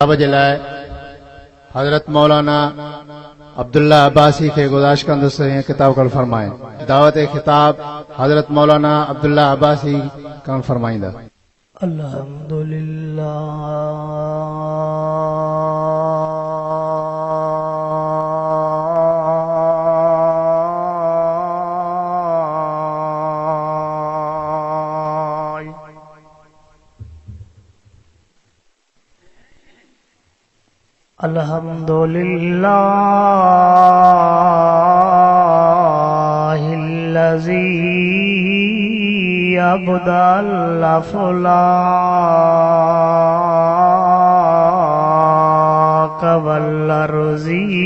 बजलाए हजरत मौलाना अब्दुल्ला अब्बासी के गुजारिश कंद से किताब कल फरमाए। दावत खिताब हजरत मौलाना अब्दुल्ला अब्बासी कल फरमाइंदा। अल्हम्दुलिल्लाहिल्लज़ी अब्दल अफ़लाक वल्लर्ज़ीन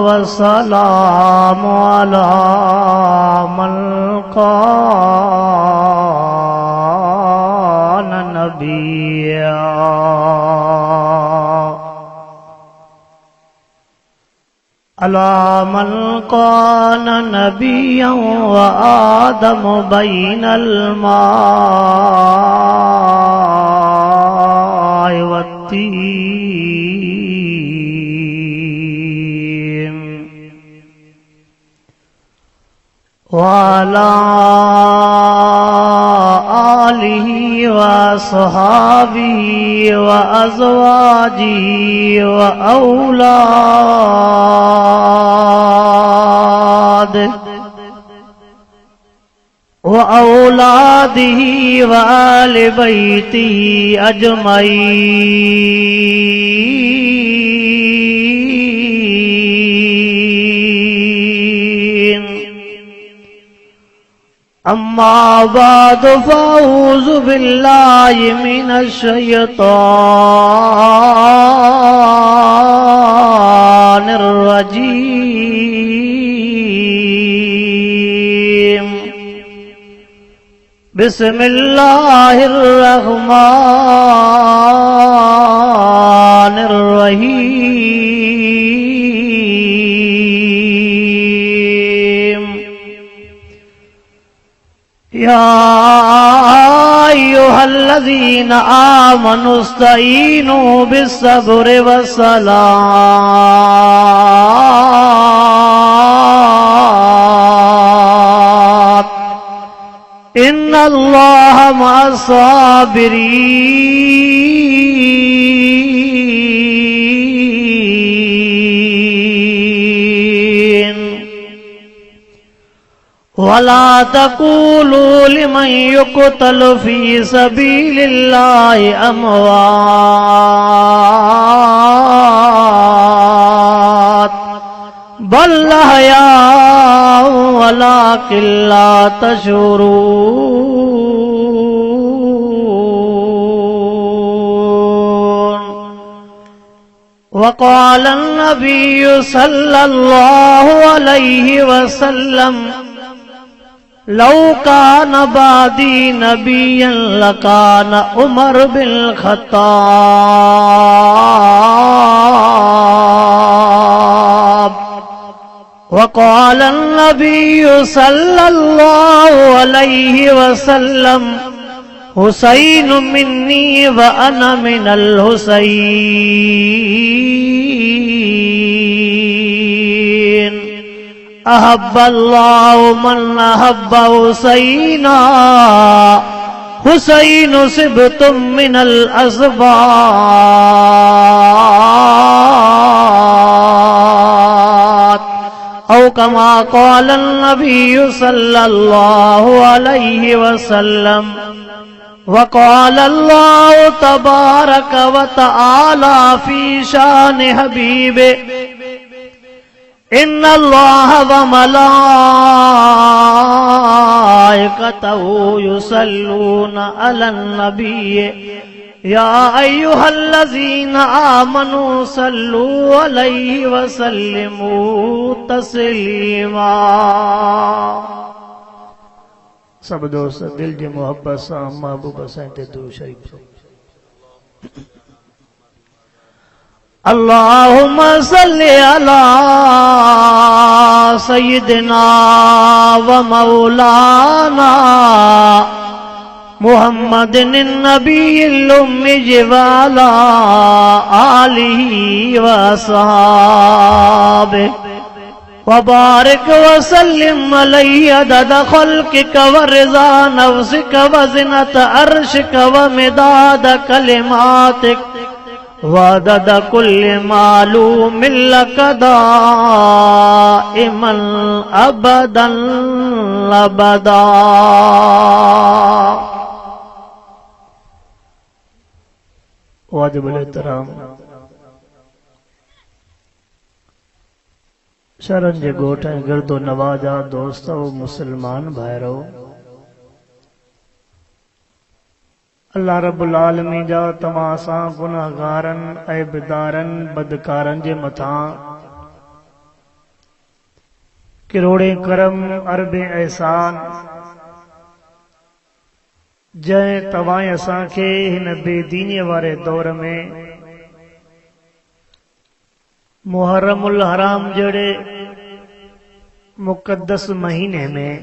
वस्सलामु अला मन कान नबिय्या अला मन कान नबिय्या व आदम बैनल माइ वत्तीन वाला आलिही व सहाबी व अज़वाजी व औलादिही व आले बैतिही अजमईन। अम्मा बाद फ़अऊज़ु बिल्लाहि मिनश शैतानिर रजीम। बिस्मिल्लाहिर रहमानिर रहीम। या अय्युहल्लज़ीना आमनुस्तईनु बिस्सब्रि वस्सलात इन्नल्लाह मअस्साबिरीन। वला तक़ूलू लिमन युक़तलु फ़ी सबीलिल्लाहि अमवात बल अहयाउ वलाकिन ला तशऊरून। वक़ाल अन्नबिय्यु सल्लल्लाहु अलैहि वसल्लम लौ कान बादी नबिय्यन लकान उमर बिन ख़त्ताब। वक़ाल अन्नबिय्यु सल्लल्लाहु अलैहि वसल्लम हुसैन मिन्नी व अना मिनल हुसैन। अहब्बल्लाहु मन अहब्ब हुसैना हुसैन सिब्तुम मिनल अस्बात औ कमा क़ाल अन्नबिय्यु सल्लल्लाहु अलैहि वसल्लम। वक़ाल अल्लाहु तबारक व तआला फ़ी शान हबीबे इन्नल्लाह व मलाइकतहु युसल्लूना अलन नबिय्य या अय्युहल्लज़ीना आमनू सल्लू अलैहि व सल्लिमू तस्लीमा। सब दोस्त दिल जी मोहब्बत सां महबूब साईं ते दुरूद शरीफ। अल्लाहुम्मा सल्लि अला सय्यिदिना व मौलाना मुहम्मदिन नबील उम्मी व अला आलिहि व असहाबिहि व बारिक व सल्लिम अलैहि अदद खल्क़िक व रिज़ा नफ्सिक व ज़िनत अर्शिक व मिदाद कलिमातिक वदद कुल्ल मालूमिन लक दाइमन अबदन अबदा। वाजिबुल एहतराम शरण जे गोठ ऐं गिरदो नवाजा दोस्तो मुसलमान भाइरो, अल्लाह रब्बुल आलमीन जा तव्हां सां गुनाहगारनि ऐबदारनि बदकारनि जे मथां किरोड़े करम अरबे एहसान जंहिं तव्हां असांखे हिन बेदीनीअ वारे दौर में मुहर्रमुल हराम जहिड़े मुक़द्दस महीने में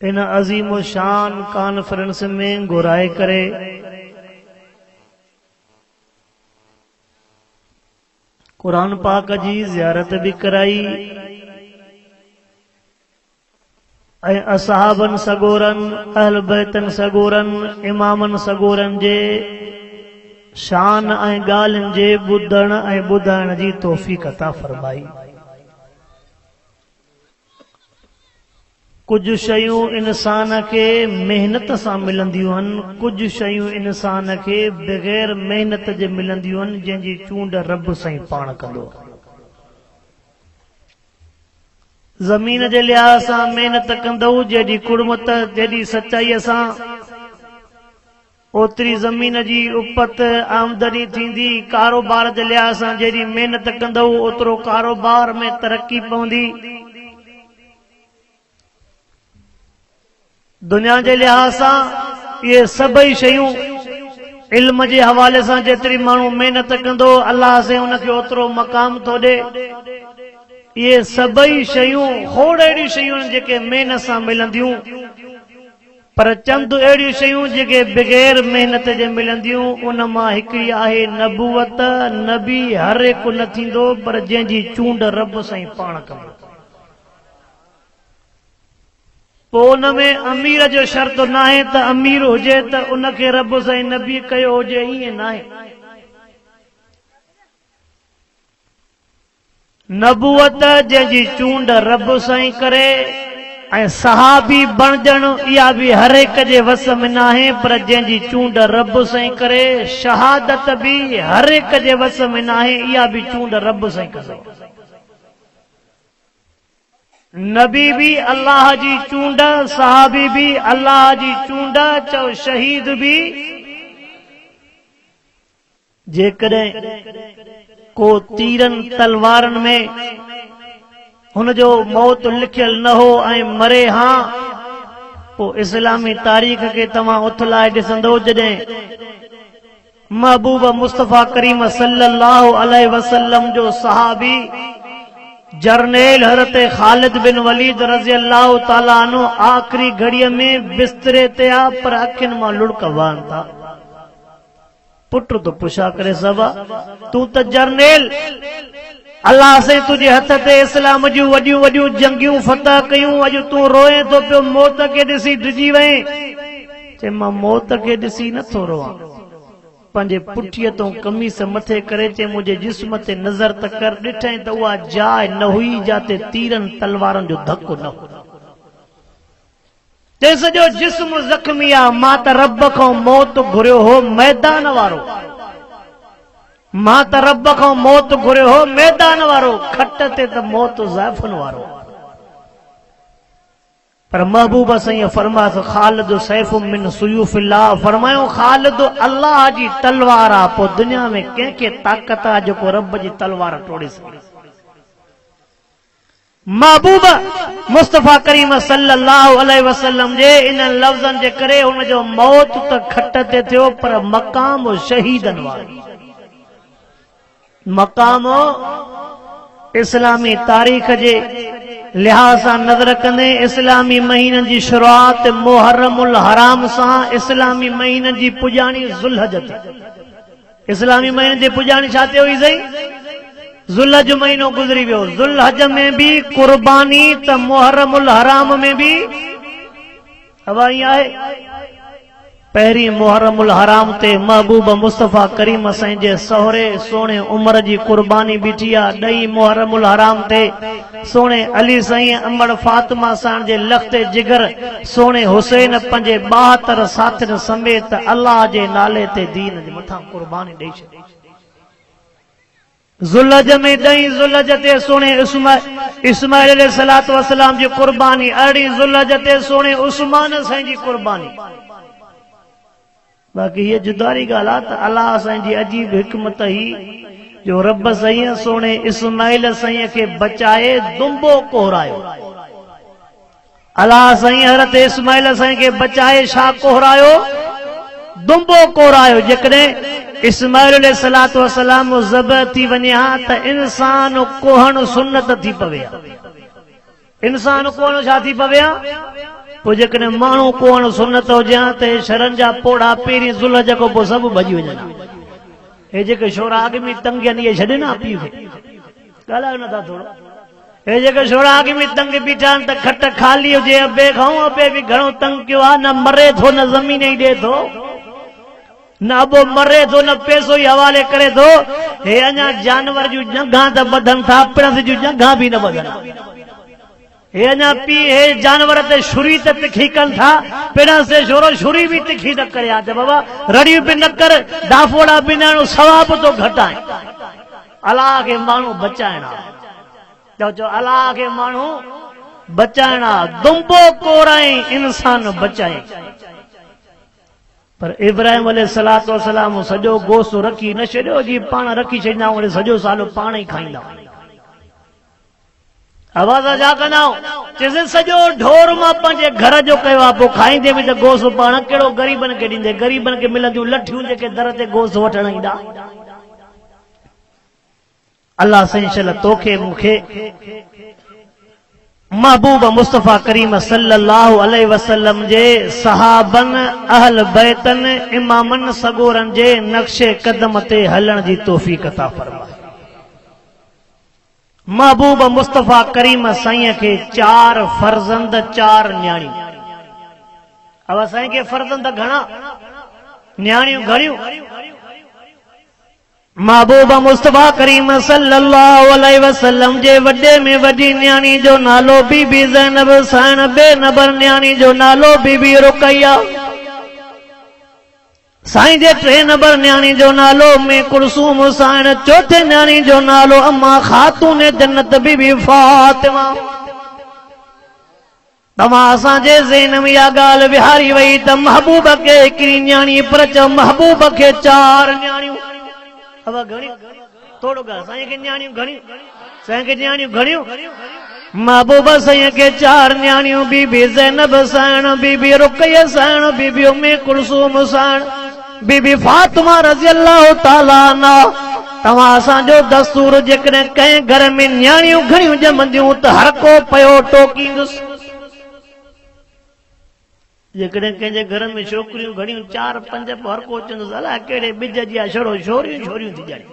इन अज़ीम शान कॉन्फ्रेंस में घुराए करे कुरान पाक जी ज़ियारत भी कराई ऐं असहाबन सगोरन अहल बैतन सगोरन इमामन सगोरन जे शान ऐं ॻाल्हियुनि जे ॿुधण ऐं ॿुधाइण जी तौफ़ीक़ अता फरमाई। कुछ शयूं इंसान के मेहनत सां मिलंदियूं आहिनि, कुछ शयूं इंसान के बग़ैर मेहनत जे मिलंदियूं आहिनि, जंहिंजी चूंड रब साईं पाण कंदो। ज़मीन जे लिहाज़ सां मेहनत कंदव, जेॾी कुड़मत जेॾी सचाईअ सां ओतिरी ज़मीन जी उपत आमदनी थींदी। कारोबार जे लिहाज़ सां जेॾी मेहनत कंदव ओतिरो कारोबार में तरक्की पवंदी। दुनिया जे लिहाज़ सां ये सभई शयूं इल्म जे हवाले सां जेतिरी माण्हू मेहनत कंदो अल्लाह से उनखे ओतिरो मक़ाम थो ॾे। ये सभई शयूं खोड़ अहिड़ियूं शयूं आहिनि जेके महिनत सां मिलंदियूं, पर चंद अहिड़ियूं शयूं जेके बग़ैर महिनत जे मिलंदियूं। उन मां हिकिड़ी आहे नबूवत। नबी हर हिकु न थींदो, पर जंहिंजी चूंड रब साईं पाण कंदो। पोइ उन में अमीर जो शर्त न आहे त अमीर हुजे त उनखे रब साईं नबी कयो हुजे, ईअं न आहे। नबूवत जंहिंजी चूंड रब साईं करे ऐं सहाबी बणजण इहा बि हर हिक जे वस में न आहे, पर जंहिंजी चूंड रब साईं करे। शहादत बि हर हिक जे वस में न आहे, इहा बि चूंड रब साईं कंदो। नबी भी अल्लाह जी चूंड, सहाबी भी अल्लाह जी चूंड, चओ शहीद भी। जेकॾहिं को तीरनि तलवारनि में हुनजो मौत लिखियल न हो ऐं मरे हा, पोइ इस्लामी तारीख़ खे तव्हां उथलाए ॾिसंदो। जॾहिं महबूब मुस्तफ़ा करीम सल्लल्लाहु अलैहि वसल्लम जो सहाबी जर्नेल हज़रत ख़ालिद बिन वलीद रज़ी अल्लाह ताला अन्हु आख़िरी घड़ीअ में बिस्तरे ते आ, पर अखियुनि मां लुढ़क वहनि था। पुट तो पुछा करे सभा, तूं त जर्नेल, अल्लाह से तुझे हथ ते इस्लाम जूं वॾियूं वॾियूं जंगियूं फतह कयूं, अॼु तूं रोए थो पियो, मौत खे ॾिसी डिॼी वएं। चए मां मौत खे ॾिसी नथो रोवां, पंहिंजे पुठीअ तो कमीस मथे करे चए मुंहिंजे जिस्म ते नज़र त कर। ॾिठई त उहा जाइ न हुई जाते तीरनि तलवारनि जो धक्को न हो। ते सॼो जिस्म ज़ख़्मी आहे। मां त रब खां मौत घुरियो हो मैदान वारो, मां त रब खां मौत घुरियो हो मैदान वारो, खट ते त मौत ज़ाइफ़ुनि वारो। पर महबूब साईं फरमायो ख़ालिद सैफ़ु मिन सुयूफ़िल्लाह, फरमायो ख़ालिद अल्लाह जी तलवार आहे। पोइ दुनिया में कंहिंखे ताक़त आहे जेको रब जी तलवार टोड़े सघे। महबूब मुस्तफ़ा करीम सल्लल्लाहु अलैहि वसल्लम जे इन लफ़्ज़नि जे करे हुनजो मौत त खट ते थियो, पर मक़ाम शहीदनि वारो। मक़ाम इस्लामी तारीख़ जे लिहाज़ सां नज़र कंदे इस्लामी महीननि जी शुरूआत मुहर्रमुल हराम सां इस्लामी महीननि जी पुॼाणी ज़ुल्हज ते। इस्लामी महीननि जी पुॼाणी छा ते हुई साईं? ज़ुल्हज महीनो गुज़री वियो। ज़ुल्हज में बि कुर्बानी त मुहर्रमुल हराम में बि हवाई आहे। पहिरीं मुहर्रमुल हराम ते महबूब मुस्तफ़ा करीम साईं जे सोहरे सोणे उमर जी कुर्बानी बीठी आहे। ॾही मुहर्रमुल हराम ते सोणे अली साईं अमर फातिमा साईं जे लख़्ते जिगर सोणे हुसैन पंहिंजे 72 साथियुनि समेत अल्लाह जे नाले ते दीन जे मथां कुर्बानी ॾेई छॾी। ज़ुल्हज में 10 ज़ुल्हज ते सोणे इस्माइल अलैहिस्सलातु वस्सलाम जी कुर्बानी। 18 ज़ुल्हज ते सोणे उस्मान साईं जी कुर्बानी। बाक़ी ये जुदारी ॻाल्हि आहे त अलाह साईं जी अजीब हिकमत ही जो रब साईं सोणे इस्माइल साईं खे बचाए दुंबो कोहरायो। अलाह साईं हज़रत इस्माइल साईं खे बचाए छा कोहरायो? दुंबो कोहरायो। जेकॾहिं इस्माइल अलैहिस्सलातु वस्सलाम ज़बह थी वञे हा त इंसान कोहण सुन्नत थी पवे। इंसान कोहण छा थी पवे? पोइ जेकॾहिं माण्हू कोहण सुन्नत हुजे हा त शरन जा पोड़ा पहिरीं ज़ुल्हज खां पोइ सभु भॼी वञनि। हे जेके छोरा अॻ में तंग आहिनि इहे छॾे न पीउ खे ॻाल्हायो नथा थोरो। हे जेके छोरा अॻ में तंग बीठा आहिनि त खट ख़ाली हुजे अबे खां अबे बि घणो तंग कयो आहे। न मरे थो न ज़मीन ई ॾिए थो न अबो मरे थो न पैसो ई हवाले करे थो। हे अञा जानवर जूं जंघां त ॿधनि था पिणस जूं जंघां बि न ॿधनि। हे अञा पी हे जानवर ते छुरी ते तिखी कनि था पिणस से छोरो छुरी बि तिखी न करे। त बाबा रड़ियूं बि न कर डाफोड़ा बि न सवाब तो घटाए। अलाह खे माण्हू बचाइणा चओ अलाह खे माण्हू बचाइणा। दुंबो कोराई इंसान बचाए। पर इब्राहिम अलैहिस्सलातु वस्सलाम सॼो गोश्त रखी न छॾियो जी पाण रखी छॾींदा वरी सॼो साल पाण ई खाईंदा। आवाज़ छा कंदा चइजे सॼो ढोर मां पंहिंजे घर जो कयो आहे। पोइ खाईंदे बि त गोश्त पाण कहिड़ो ग़रीबनि खे ॾींदे? ग़रीबनि खे मिलंदियूं लठियूं जेके दर ते गोश्त वठण ईंदा। अल्लाह साईं शल तोखे मूंखे महबूब मुस्तफ़ा करीम सल्लल्लाहु अलैहि वसल्लम जे सहाबनि अहल बैतनि इमामनि सगोरनि जे नक्शे कदम ते हलण जी तौफ़ीक़ अता फरमाए। महबूब मुस्तफ़ा करीम साईं खे 4 फर्ज़ंद 4 न्याणियूं। अब साईं खे फर्ज़ंद घणा न्याणियूं घणियूं? महबूब मुस्तफ़ा करीम सल्लल्लाहु अलैहि वसल्लम जे वॾे में वॾी न्याणी जो नालो बीबी ज़ैनब साइण। ॿिए नंबर न्याणी जो नालो बीबी रुक़ैया। साईं जे 3 नंबर न्याणी जो नालो में कुलसूम साइण। चौथे न्याणी जो नालो अम्मा खातून जन्नत बीबी फातिमा। तव्हां असांजे ज़हन में इहा ॻाल्हि विहारी वई त महबूब खे हिकिड़ी न्याणी पर चओ महबूब खे 4 न्याणियूं। अब घणियूं थोरो ॻाल्हि साईं खे न्याणियूं घणियूं? साईं खे न्याणियूं घणियूं? महबूब साईं खे 4 न्याणियूं। बीबी ज़ैनब साइण, बीबी रुक़ैया साइण, बीबी उम्मे कुलसूम साइण, बीबी फातिमा रज़ी अल्लाह ताला अन्हा। तव्हां असांजो दस्तूर जेकॾहिं कंहिं घर में न्याणियूं घणियूं ॼमंदियूं त हर को पियो टोकींदुसि। जेकॾहिं कंहिंजे घर में छोकिरियूं घणियूं 4 5 हर को चवंदुसि अलाए कहिड़े ॿिज जी आहे छड़ो छोरियूं छोरियूं थी ॼाणी।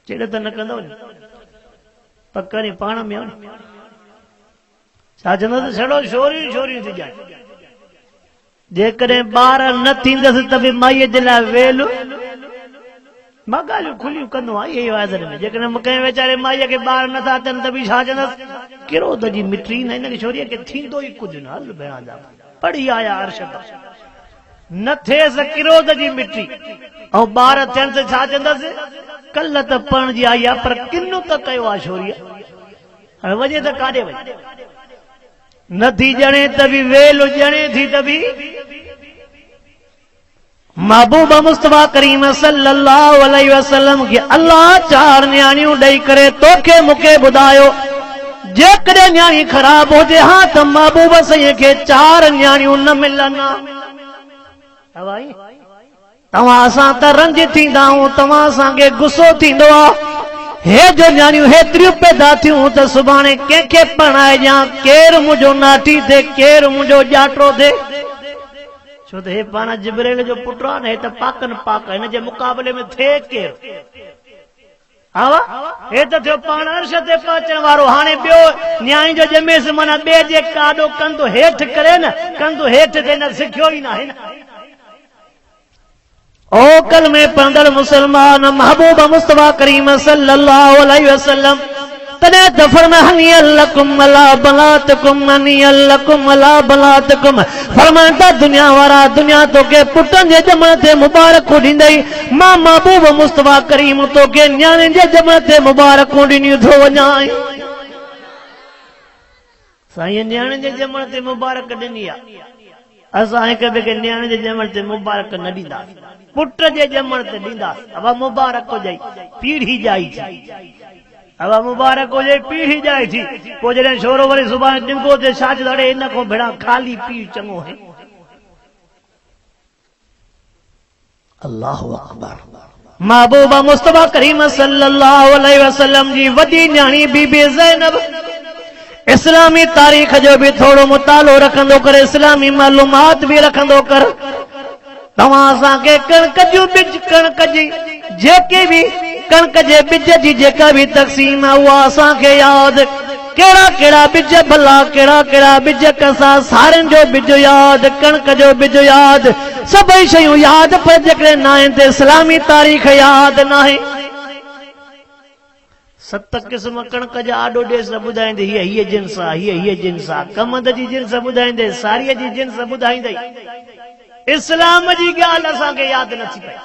चेड़ त न कंदव न पकड़ी पाण में छा चवंदुसि छड़ो छोरियूं छोरियूं थी ॼाणी। जेकॾहिं ॿार न थींदसि त बि माईअ जे लाइ वेल मां ॻाल्हियूं खुलियूं कंदो आहियां इहे वाइदनि में। जेकॾहिं कंहिं वीचारे माईअ खे ॿार नथा थियनि त बि छा चवंदसि किरोध जी मिटी न हिन छोरीअ खे थींदो ई कुझु न। हल भेण जा पढ़ी आया अर्शद न थिएसि किरोध जी मिटी ऐं ॿार थियनि त छा चवंदसि कल्ह त पणजी आई आहे पर किन त कयो आहे छोरीअ। हाणे वञे त काॾे वञे? नथी ॼणे त बि वेल ॼणे थी त बि। महबूब मुस्तफ़ा करीम सल्लल्लाहु अलैहि वसल्लम खे अल्लाह 4 न्याणियूं ॾेई करे तोखे मूंखे ॿुधायो जेकॾहिं न्याणी ख़राब हुजे हा त महबूब साईं खे 4 न्याणियूं न मिलनि। तव्हां असां त रंज थींदा आहियूं, तव्हां असांखे गुस्सो थींदो आहे। हे जो न्याणियूं हेतिरियूं पैदा थियूं त सुभाणे कंहिंखे पढ़ाइजां, केरु मुंहिंजो नाठी थिए, केरु मुंहिंजो ॼाटो थिए। छो त हे पाण जिब्रेल जो पुटु आहे न, हे त पाकनि पाक, हिन जे मुक़ाबले में थिए केरु? हे त थियो पाण अर्श ते पहुचण वारो। हाणे ॿियो न्याणी जो ॼमेसि माना ॿिए जे काॾो कंधु हेठि करे न, कंधु हेठि ते न सिखियो ई न आहे न। ओ कल में पढ़ंदड़ मुसलमान महबूब मुस्तफा करीम सल्लल्लाहु अलैहि वसल्लम तने त फरमाया हनियल लकुम अला बलातकुम, हनियल लकुम अला बलातकुम। फरमाता दुनिया वारा दुनिया तोखे पुटनि जे ॼमण ते मुबारकूं ॾींदई, मां महबूब मुस्तफा करीम तोखे न्याणियुनि जे ॼमण ते मुबारकूं ॾिनियूं थो वञाई। साईं न्याणियुनि जे ॼमण ते मुबारक ॾिनी आहे, असां हिक ॿिए खे न्याणे जे ॼमण ते मुबारक न ॾींदासीं, पुट जे ॼमण ते ॾींदासीं। अब मुबारक हुजई पीढ़ी जाई थी, अब मुबारक हुजे पीढ़ी जाई थी। पोइ जॾहिं छोरो वरी सुभाणे ॾिंगो ते छा चवंदो, अड़े इन खां भेड़ा ख़ाली पीउ चङो है। अल्लाहु अकबर। महबूब मुस्तफा करीम सल्लल्लाहु अलैहि वसल्लम जी वॾी न्याणी बीबी ज़ैनब इस्लामी तारीख़ जो भी थोड़ो मुतालो रखंदो कर, इस्लामी मालूमात भी रखंदो कर। तव्हां असांखे कणक जूं बिज, कणक जी जेके भी कणक जे बिज जी जेका भी तक़सीम आहे उहा असांखे यादि, कहिड़ा कहिड़ा बिज भला, कहिड़ा कहिड़ा बिज कसा, सारनि जो बिज यादि, कणक जो बिज यादि, सभई शयूं यादि, पर जेकॾहिं न आहिनि त इस्लामी तारीख़ यादि न आहे। 7 क़िस्म कणक जा आॾो ॾेस ॿुधाईंदे, हीअ जिन्स आहे, हीअ जिन्स आहे, कमंद जी जिन्स ॿुधाईंदे, साड़ीअ जी जिन्स ॿुधाईंदे। इस्लाम जी ॻाल्हि असांखे यादि नथी पए।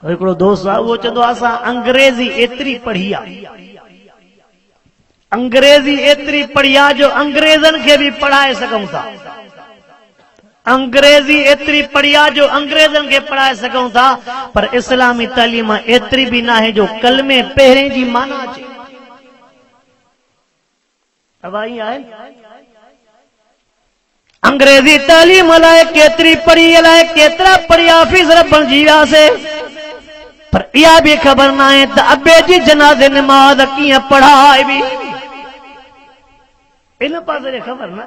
हिकिड़ो दोस्त आहे उहो चवंदो असां अंग्रेज़ी एतिरी पढ़ी आहे, अंग्रेज़ी एतिरी पढ़ी आहे जो अंग्रेज़नि खे बि पढ़ाए सघूं था, अंग्रेज़ी एतिरी पढ़ी आहे जो अंग्रेज़नि खे पढ़ाए सघूं था, पर इस्लामी तालीम एतिरी बि न आहे जो कलमे पहिरें जी माना अचे। अवाई आहे अंग्रेज़ी तालीम लाइ केतिरी पढ़ी, अलाए केतिरा पढ़ी हाफ़िज़ बणिजी वियासीं, पर इहा बि ख़बर न आहे त अबे जी जनाज़े नमाज़ कीअं पढ़ाइबी, इन पासे ख़बर न।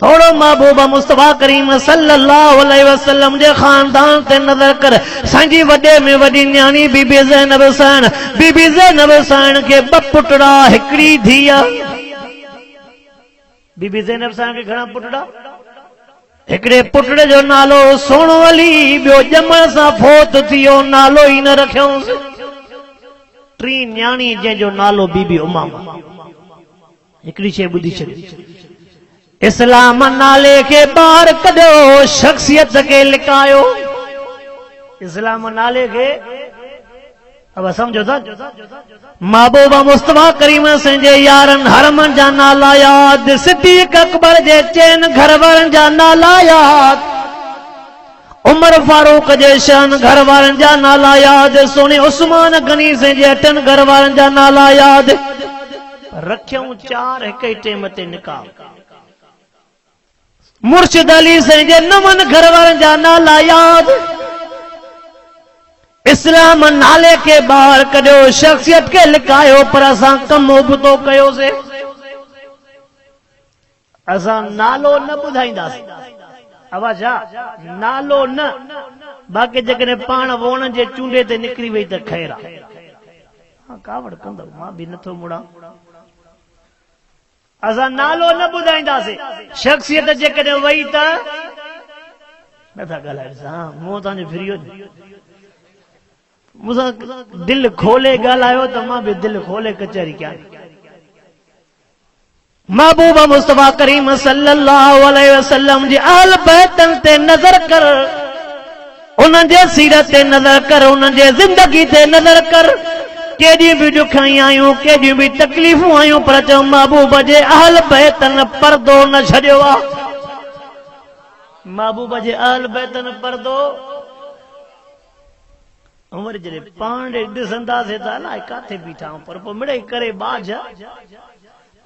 थोड़ो महबूब मुस्तफा करीम सल्लल्लाहु अलैहि वसल्लम जे खानदान ते नज़र कर। सांजी वॾे में वॾी न्याणी बीबी ज़ैनब हुसैन, बीबी ज़ैनब हुसैन खे 2 पुटड़ा, हिकिड़ी धीअ। बीबी ज़ैनब हुसैन खे घणा पुटड़ा? हिकिड़े पुटड़े जो नालो सोणो अली, ॿियो ॼमण सां फोत थियो, नालो ई न रखियोसि। 3 न्याणी जंहिंजो नालो बीबी उमामा। हिकिड़ी शइ ॿुधी छॾियो, इस्लाम नाले खे ॿाहिरि कढियो, शख्सियत खे लिकायो। इस्लाम नाले खे अब समझो था। महबूब मुस्तफा करीम संजे यारनि हरमनि जा नाला यादि, सिद्दीक़ अकबर जे चइनि घर वारनि जा नाला यादि, उमर फारूक जे 6 घर वारनि जा नाला यादि, सोने उस्मान गनी संजे 8 घर वारनि जा नाला यादि। रखियूं 4 हिक ई टेम ते निकाह। मुर्शिद अली संजे 9 घर वारनि जा नाला यादि। इस्लाम नाले के ॿाहिरि कढियो, शख्सियत खे लिकायो, पर असां कम उबतो कयोसीं। असां नालो न ॿुधाईंदासीं, आवाज़ नालो न, बाक़ी जेकॾहिं पाण वोण जे चूंडे ते निकिरी वई त ख़ैर आहे। कावड़ कंदो मां बि नथो मुड़ां। असां नालो न ॿुधाईंदासीं, शख्सियत जेकॾहिं वई त नथा ॻाल्हायो। मूं तव्हांजो फिरियो मूंसां दिल खोले ॻाल्हायो त मां बि दिल खोले कचहरी कयां। महबूब मुस्तफा करीम सल्लल्लाहु अलैहि वसल्लम जी अहल बैतन ते नज़र कर, उन्हनि जे सीरत ते नज़र कर, उन्हनि जे ज़िंदगी ते नज़र कर। केॾियूं बि ॾुखियाई आयूं, केॾियूं बि तकलीफ़ूं आयूं, पर चओ महबूब जे अहल बैतन पर्दो न छॾियो आहे। महबूब जे अहल बैतन पर्दो वरी जॾहिं पाण ॾिसंदासीं त अलाए किथे बीठा आहियूं, पर पोइ मिड़ई करे बाज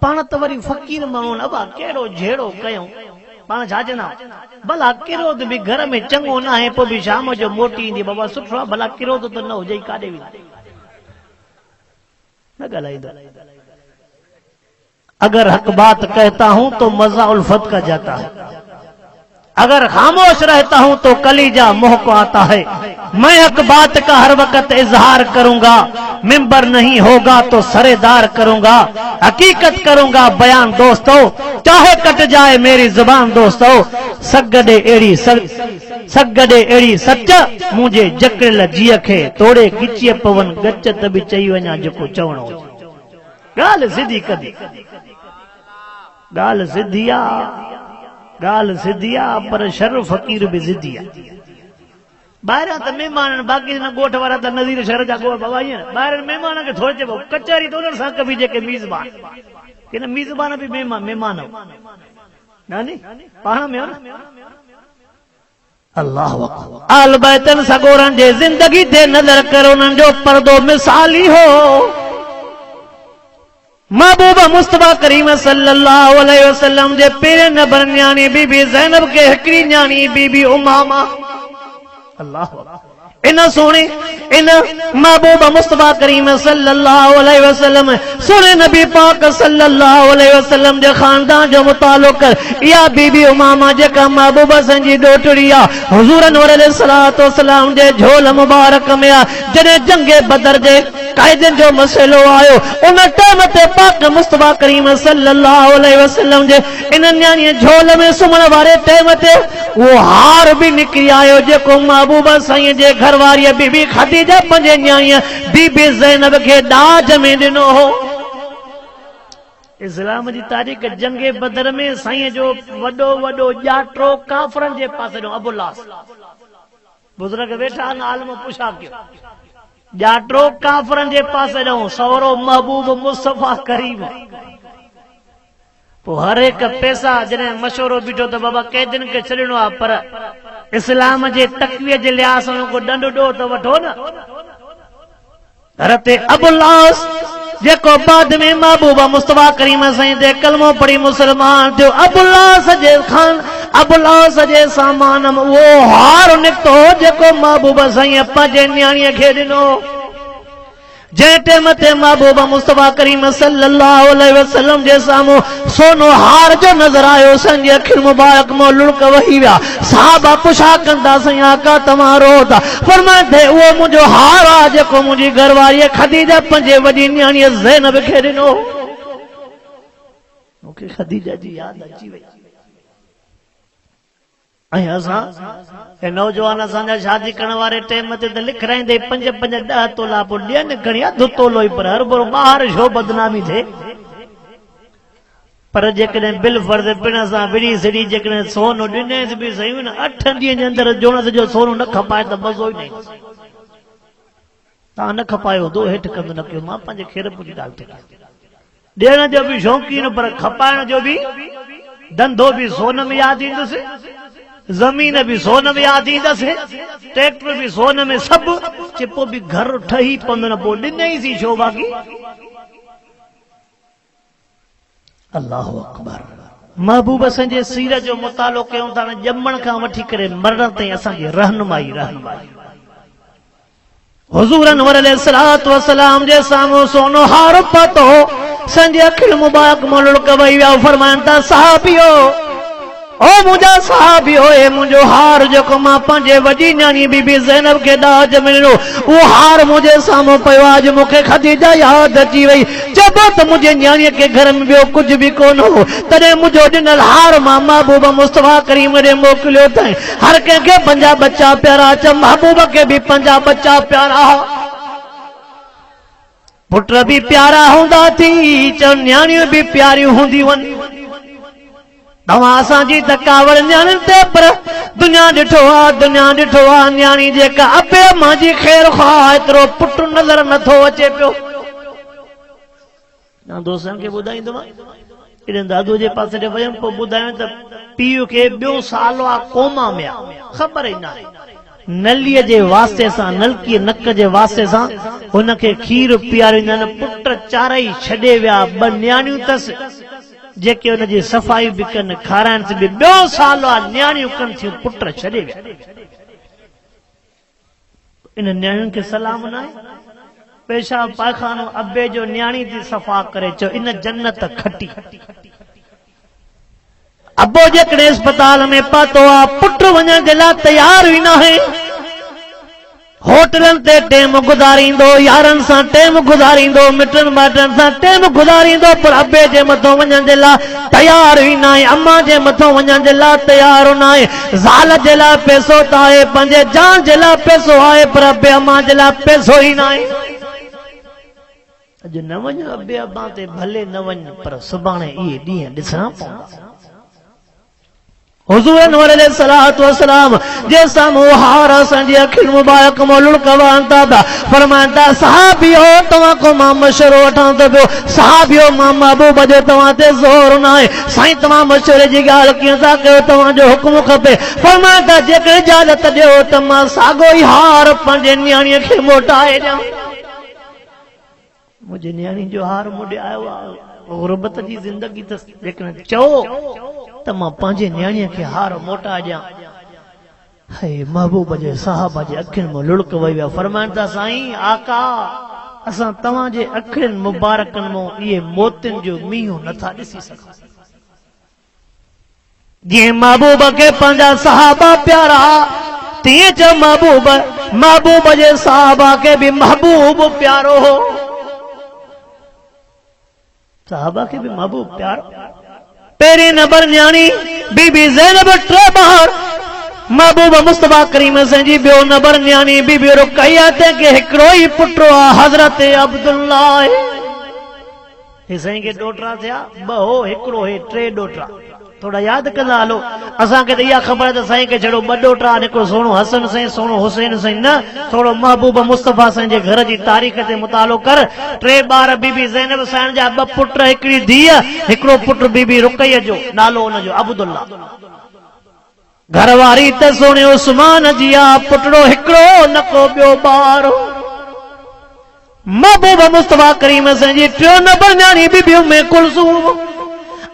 पाण त वरी फ़क़ीर माण्हू अबा कहिड़ो जहिड़ो कयूं। पाण छा चवंदा भला किरोध बि घर में चङो न आहे पोइ बि शाम जो मोटी ईंदी बाबा सुठो आहे भला किरोध त न हुजे काॾे वेंदी न ॻाल्हाईंदा अगर हक बात कहता हूं तो मजा उल्फत का जाता है अगर खामोश रहता हूं तो कलीजा मोह को आता है मैं हक बात का हर वक्त इजहार करूंगा मिंबर नहीं होगा तो सरेदार करूंगा हकीकत करूंगा बयान दोस्तों चाहे कट जाए मेरी जुबान दोस्तों सगडे एड़ी सच मुझे जकड़ियल जीअ खे तोड़े किचीअ पवन गच त बि चई वञा जेको चवणो ॻाल्हि सिधी कदी ॻाल्हि सिधी ॻाल्हि सिधी आहे पर शर फ़क़ीर बि ज़िदी आहे ॿाहिरां त महिमान बाक़ी न ॻोठ वारा त नज़ीर शहर जा ॻोठ बाबा ईअं ॿाहिरि महिमान खे थोरो चइबो कचहरी त उन्हनि सां कबी जेके मीज़बान की न मीज़बान बि महिमान नानी पाण में अल्लाह आल बैतन सगोरनि जे ज़िंदगी ते नज़र कर उन्हनि जो पर्दो मिसाली हो महबूब मुस्तफा करीम सल्लल्लाहु अलैहि वसल्लम जे पेरे नबर न्याणी बीबी ज़ैनब के हिकड़ी न्याणी बीबी उमामा अल्लाह इन सोने इन महबूब मुस्तफा करीम सल्लल्लाहु अलैहि वसल्लम सोने नबी पाक सल्लल्लाहु अलैहि वसल्लम जे खानदान जो मुताल्लुक या बीबी उमामा जेका महबूब संजी डोटड़ी आ हुजूर नूर अलैहिस्सलातु वस्सलाम जे झोल मुबारक में आ जने जंगे बदर जे कायदन जो मसलो आयो उन टाइम ते पाक मुस्तफा करीम सल्लल्लाहु अलैहि वसल्लम जे इन न्याणी झोल में सुमण वारे टाइम ते वो हार भी निकरी आयो जेको महबूबा साईं जे घरवारी बीबी खदीजा पंजे न्याणी बीबी ज़ैनब खे दाज में ॾिनो हो इस्लाम जी तारीख़ जंगे बदर में साईं जो वॾो वॾो ॼाटो काफ़रनि जे पासे ॾिनो अबुलास बुज़ुर्ग वेठा न आलम पुछा कयो ॼाटो काफ़रनि जे पासे ॾिनो सवरो महबूब मुस्तफा करीम पोइ हर एक पैसा जॾहिं मशवरो बीठो त बाबा कैदिन खे छॾिणो आहे पर इस्लाम जे तकवीअ जे लिहाज़ सां को डंड ॾो त वठो न हरते अबुल्लास जेको बाद में महबूबा मुस्तफा करीम साईं ते कलमो पढ़ी मुसलमान थियो अबुल्लास जे सामान वो हार निकतो जेको महबूबा साईं पंहिंजे न्याणीअ खे ॾिनो जंहिं टाइम ते महबूबा मुस्तफा करीम सल्लल्लाहु अलैहि वसल्लम जे साम्हूं सोनो हार जो नज़र आयो संजी अखियुनि मुबारक मां लुड़क वही विया सहाबा पुछा कंदा साईं आका तव्हां रो था फरमाइनि उहो मुंहिंजो हार आहे जेको मुंहिंजी घरवारीअ खदीजा पंहिंजे वॾी न्याणीअ ज़ैनब खे ॾिनो मूंखे खदीजा जी यादि अची वई ऐं असां नौजवान असांजा शादी करण वारे टाइम ते त लिखाईंदे 5-5-10 तोला पोइ ॾियनि खणी अधु तोलो ई पर हर भरो ॿाहिरि छो बदनामी थिए पर जेकॾहिं बिल फर्ज़ पिण सां विड़ी सिड़ी जेकॾहिं सोन ॾिनेसि बि सही न 8 ॾींहं जे अंदरि जोणस जो सोन न खपाए त मज़ो ई न तव्हां न खपायो दो हेठि कंदो न कयो मां पंहिंजे खेर पुठी ॻाल्हि थी ॾियण जो बि शौक़ीन पर खपाइण जो बि धंधो बि सोन में यादि ईंदुसि जमीन भी सोन में यादि ईंदसि ट्रैक्टर भी सोन में सभु चिपो भी घर ठही पवंदो न पोइ ॾिनई सी छो बाक़ी अल्लाह अकबर महबूब संजे सीर जो मुतालो कयूं था न ॼमण खां वठी करे मरण ताईं असांजी रहनुमाई हुजूर अनवर अलैहिस्सलातु वस्सलाम जे साम्हूं सोनो हार पतो संजे अखियुनि मुबारक मां लुड़क वही विया फरमाइनि था सहाबियो ओ मुंहिंजा सहाबियो ए मुंहिंजो हार जेको मां पंहिंजे वॾी न्याणी बीबी ज़ैनब खे दाज में ॾिनो उहो हार मुंहिंजे साम्हूं पियो आहे अॼु मूंखे खदीजा यादि अची वई जॾहिं त मुंहिंजे न्याणीअ खे घर में ॿियो कुझु बि कोन हो तॾहिं मुंहिंजो ॾिनल हार मां महबूब मुस्तफा करीम ॾे मोकिलियो अथई हर कंहिंखे 5 बच्चा प्यारा च महबूब खे बि 5 बच्चा प्यारा पुट भी प्यारा हूंदा थी च न्याणियूं भी प्यारियूं हूंदियूं आहिनि तव्हां असांजी तकावड़ न्याणियुनि ते पर दुनिया ॾिठो आहे न्याणी जेका अपे मुंहिंजी ख़ैर ख़्वाह एतिरो पुट नज़र नथो अचे पियो दोस्तनि खे ॿुधाईंदोमांव एॾे दादू जे पासे ॾे वयमि पोइ ॿुधायो त पीउ खे ॿियो साल आहे कोमा में आहे ख़बर ई न आहे नलीअ जे वास्ते सां नलकीअ नक जे वास्ते सां हुनखे खीर पीआरींदा आहिनि पुट चारई छॾे विया 2 न्याणियूं अथसि जेके उनजी सफ़ाई बि कनि खाराइण से बि ॿियो साल आहे न्याणियूं कनि थियूं पुट छॾे विया इन न्याणियुनि खे सलाम न आहे पेशाब पायखानो अबे जो न्याणी थी सफ़ा करे चओ इन जन्नत खटी अबो जेकॾहिं अस्पताल में पतो आहे पुट वञण जे लाइ तयार ई न आहे होटलनि ते टेम गुज़ारींदो यारनि सां टेम गुज़ारींदो मिटनि माइटनि सां टेम गुज़ारींदो पर अबे जे मथां वञण जे लाइ तयार ई न आहे अम्मा जे मथां वञण जे लाइ तयार न आहे ज़ाल जे लाइ पैसो त आहे पंहिंजे जान जे लाइ पैसो आहे पर अबे अम्मा जे लाइ पैसो ई न आहे अॼु न वञ अबे अम्मा ते भले न वञ पर सुभाणे इहे ॾींहं ॾिसणा पवंदा हुज़ूर अनवर अलैहिस्सलातु वस्सलाम जे साम्हूं हार असांजी अखियुनि मुबारक मां लुढ़कवान था फरमाइनि था सहाबियो तव्हां को मां मशवरो वठां थो पियो सहाबियो मां महबूब जो तव्हां ते ज़ोर न आहे साईं तव्हां मशवरे जी ॻाल्हि कीअं था कयो तव्हांजो हुकुम खपे फरमाइनि था जेकॾहिं इजाज़त ॾियो त मां साॻो ई हार पंहिंजे न्याणीअ खे मोटाए ॾियां मुंहिंजी न्याणी जो हार मूंॾे आयो आहे गुरबत जी ज़िंदगी अथसि जेकॾहिं चओ त मां पंहिंजे न्याणीअ खे हार मोटाए ॾियां हाय महबूब जे साहब जे अखियुनि में लुढ़क वई विया फरमाइनि था साईं आका असां तव्हांजे अखियुनि मुबारकनि मां इहे मोतियुनि जो मींहुं नथा ॾिसी सघूं जीअं महबूब खे पंहिंजा साहबा प्यारा तीअं चओ महबूब जे साहबा खे बि महबूब प्यारो हो साहबा खे बि महबूब प्यारो पहिरीं नंबर न्याणी बीबी ज़ैनब टे ॿार महबूब मुस्तफा करीम साईं जी ॿियो नंबर न्याणी बीबी रुक़ैया तंहिंखे हिकिड़ो ई पुट आहे हज़रत अब्दुल्ला हे साईं खे ॾोटरा थिया ॿ हो हिकिड़ो हे टे ॾोटरा थोड़ा यादि कंदा हलो असांखे त इहा ख़बर आहे त साईं खे छड़ो ॿ ॾोटरा हिकिड़ो सोणो हसन साईं सोणो हुसैन साईं न थोरो महबूब मुस्तफा साईं जे घर जी तारीख़ ते मुतालो कर टे ॿार बीबी ज़ैनब साईं जा ॿ पुट हिकिड़ी धीअ हिकिड़ो पुट बीबी रुक़ैया जो नालो हुनजो अब्दुल्ला घरवारी त सोणे उस्मान जी आहे पुटड़ो हिकिड़ो न को ॿियो ॿार महबूब मुस्तफा करीम साईं जी टियों नंबर न्याणी बीबी उम्मे कुलसूम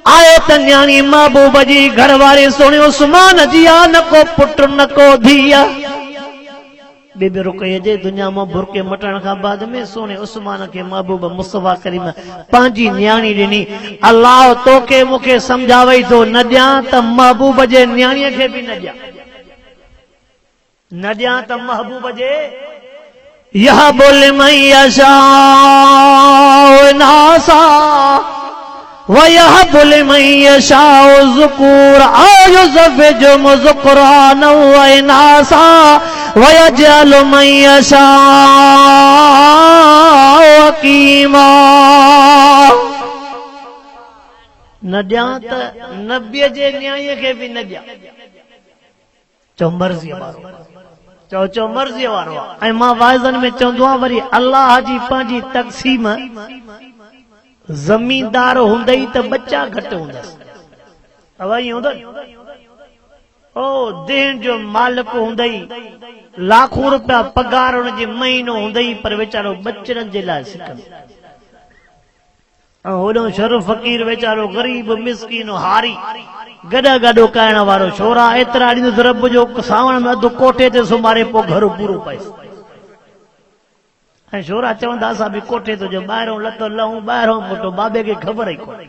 आए त न्याणी महबूब जी घरवारी सोणी उस्मान जी आहे न को पुट न को धीअ बीबी रुक़ैया जे दुनिया मां बुरके मटण खां बाद में सोणे उस्मान खे महबूब मुस्तफा करीम पंहिंजी न्याणी ॾिनी अल्लाह तोखे मूंखे सम्झावई थो न ॾियां त महबूब जे न्याणीअ खे बि न ॾियां न ॾियां त महबूब जे यह बोले मैया शाह नासा وَيَهَبُ لِمَن يَشَاءُ الذُّكُورَ أَوْ يُزَوِّجُهُمْ ذُكْرَانًا وَإِنَاثًا وَيَجْعَلُ مَن يَشَاءُ عَقِيمًا न ॾियां त नबीअ जे न्याणीअ खे बि न ॾियां चओ मर्ज़ीअ वारो चओ मर्ज़ीअ वारो ऐं मां वाइज़नि में चवंदो आहियां वरी अल्लाह जी पंहिंजी तक़सीम ज़मींदार हूंदई त बच्चा घटि हूंदसि अवाई हूंदो ओ देन जो मालिक हूंदई लाखों रुपया पगार हुनजे महीनो हूंदई पर वीचारो बचड़नि जे लाइ सिकंदो ऐं होॾो शर फ़कीर वीचारो ग़रीब मिसकीन हारी गॾो गॾो करण वारो छोरा एतिरा ॾींदुसि रब जो सावण में अधु कोठे ते सुम्हारे पोइ घर पूरो पएसि ऐं छोरा चवंदा असां बि कोठे तो जो ॿाहिरों लतो लहूं ॿाहिरों मोटो बाबे खे ख़बर ई कोन्हे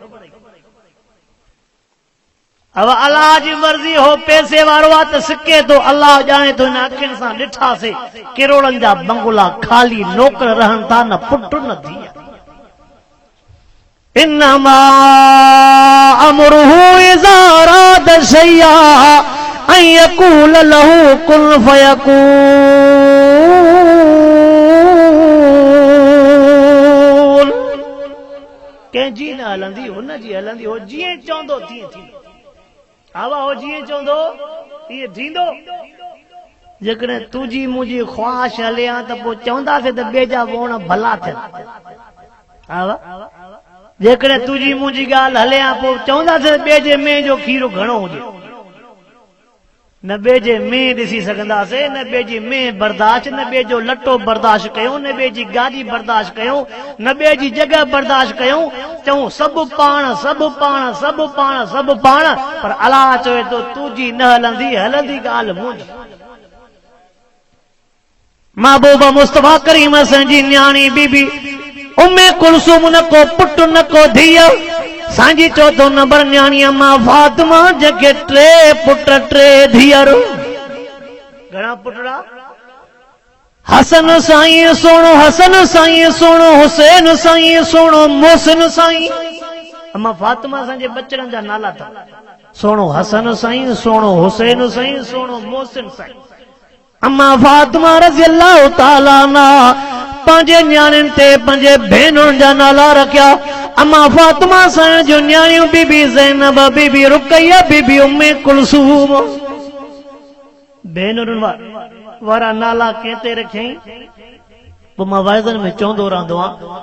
अब अल्लाह जी मर्ज़ी हो पैसे वारो आहे त सिके तो अल्लाह ॼाणे तो हिन अखियुनि सां ॾिठासीं किरोड़नि जा बंगला ख़ाली नौकर रहनि था न पुट न धीअ इन्नमा अमरुहु इज़ा अराद शैया अन यक़ूल लहू कुन फयकून कंहिंजी न हलंदी हुनजी हलंदी हो जीअं चवंदो तीअं थींदो आवा हो जीअं चवंदो तीअं थींदो जेकॾहिं तुंहिंजी मुंहिंजी ख़्वाहिश हले हा त पोइ चवंदासीं त ॿिए जा वण भला थियनि आवा जेकॾहिं तुंहिंजी मुंहिंजी ॻाल्हि हले हा पोइ चवंदासीं ॿिए जे मेंह जो खीरो घणो हुजे न ॿिए जे मेंह ॾिसी सघंदासीं न ॿिए जी मेंह बर्दाश्त न ॿिए जो लटो बर्दाश्त कयूं न ॿिए जी गाॾी बर्दाश्त कयूं न ॿिए जी जॻह बर्दाश्त कयूं चऊं सभु पाण सभु पाण सभु पाण सभु पाण पर अलाह चवे तो तुंहिंजी न हलंदी हलंदी ॻाल्हि मुंहिंजी महबूब मुस्तफा करीम असांजी न्याणी बीबी उम्मे कुलसूम न को पुट न को धीअ सांजी चौथो नंबर न्याणी अम्मा फातिमा जंहिंखे 3 पुट 3 धीअर घणा पुटड़ा हसन साईं सोणो हसन साईं सोणो हुसैन साईं सोणो मोहसिन साईं अम्मा फातिमा असांजे बचड़नि जा नाला था सोणो हसन साईं सोणो हुसैन साईं सोणो मोहसिन साईं अम्मा फातिमा रज़ी अल्लाह ताला अन्हा पंहिंजे न्याणियुनि ते पंहिंजे भेनरुनि जा नाला रखिया अम्मा फातिमा साईं जूं न्याणियूं बीबी ज़ैनब बीबी रुकैया बीबी उम्मे कुलसूम भेनरुनि वारा नाला कंहिं ते रखियईं पोइ मां वाइदनि में चवंदो रहंदो आहियां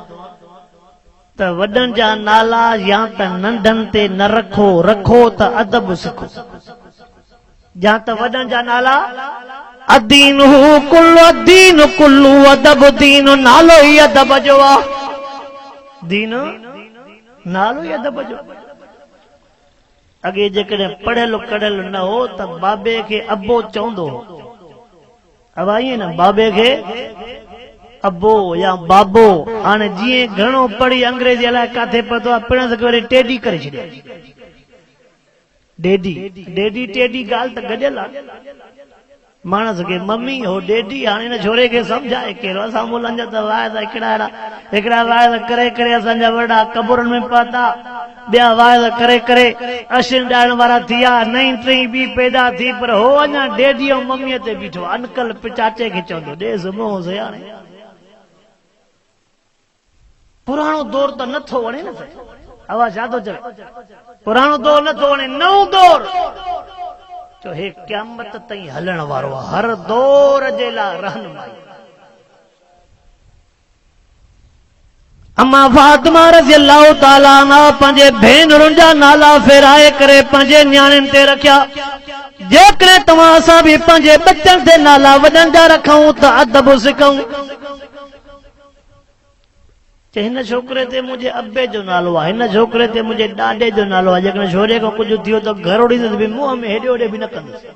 त वॾनि जा नाला या त नंढनि ते न रखो रखो त अदब सिखो या त वॾनि जा नाला अदीन कुल्लू अदब दीन नालो ई अदब जो आहे दीन नालो ई अदब जो अॻे जेकॾहिं पढ़ियल कढ़ियल न हो त बाबे खे अबो चवंदो हो अब आइए न बाबे खे अबो या बाबो हाणे जीअं घणो पढ़ी अंग्रेजी अलाए किथे पतो आहे पिण वरी टेडी करे छॾिया डेडी डेडी टेडी ॻाल्हि त गॾियल आहे मानस के मम्मी हो डेडी हाणे न छोरे खे समझाए कहिड़ो असां मुलनि जा त वाइदा हिकिड़ा वाइदा करे करे असांजा वॾा कबरनि में पाता ॿिया वाइदा करे करे अशिन ॾाइण वारा थिया नई टीं बि पैदा थी पर हो अञा डेडी ऐं मम्मीअ ते बीठो अंकल चाचे खे चवंदो ॾेस मोह से हाणे पुराणो दौर त नथो वणे न आवाज़ छा थो चवे पुराणो दौर नथो वणे नओं दौर तो हे क़यामत ताईं हलण वारो आहे हर दौर जे लाइ रहनुमाई अम्मा फातिमा रज़ी अल्लाह ताला अन्हा पंहिंजे भेनरुनि जा नाला फेराए करे पंहिंजे न्याणियुनि ते रखिया जेकॾहिं तव्हां असां बि पंहिंजे बचनि ते नाला वॾनि जा रखूं त अदब सिखूं हिन छोकिरे ते मुंहिंजे अबे जो नालो आहे हिन छोकिरे ते मुंहिंजे ॾाॾे जो नालो आहे जेकॾहिं छोरे खां कुझु थियो त घर उड़ींदुसि बि मुंहं में हेॾे होॾे बि न कंदुसि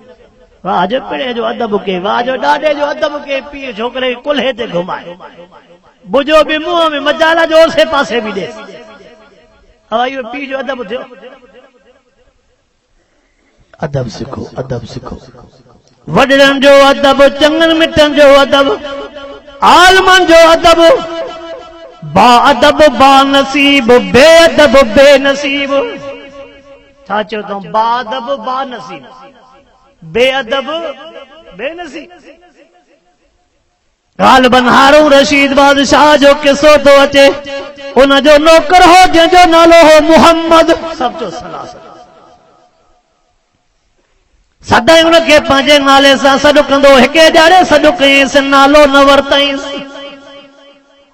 वाह जो पिणे जो अदब के वाह जो ॾाॾे जो अदब के पीउ छोकिरे खे कुल्हे ते घुमाए बुझो बि मुंहं में मजाला जो ओसे पासे बि ॾेसि हा इहो पीउ जो अदब थियो अदब सिखो अदब सिखो वॾड़नि जो अदब चङनि मिटनि जो अदब आलमनि जो अदब बा अदब बा नसीब बेअदब बेनसीब छा चयो अथऊं बा अदब बा नसीब बेअदब बेनसीब ग़ालिबन हारून रशीद बादशाह जो किस्सो थो अचे उन जो नौकर हो जंहिंजो नालो हो मुहम्मद सभु जो सलाह सदाईं उनखे पंहिंजे नाले सां सॾु कंदो हिके ॼाणे सॾु कयईंसि नालो न वरितईंसि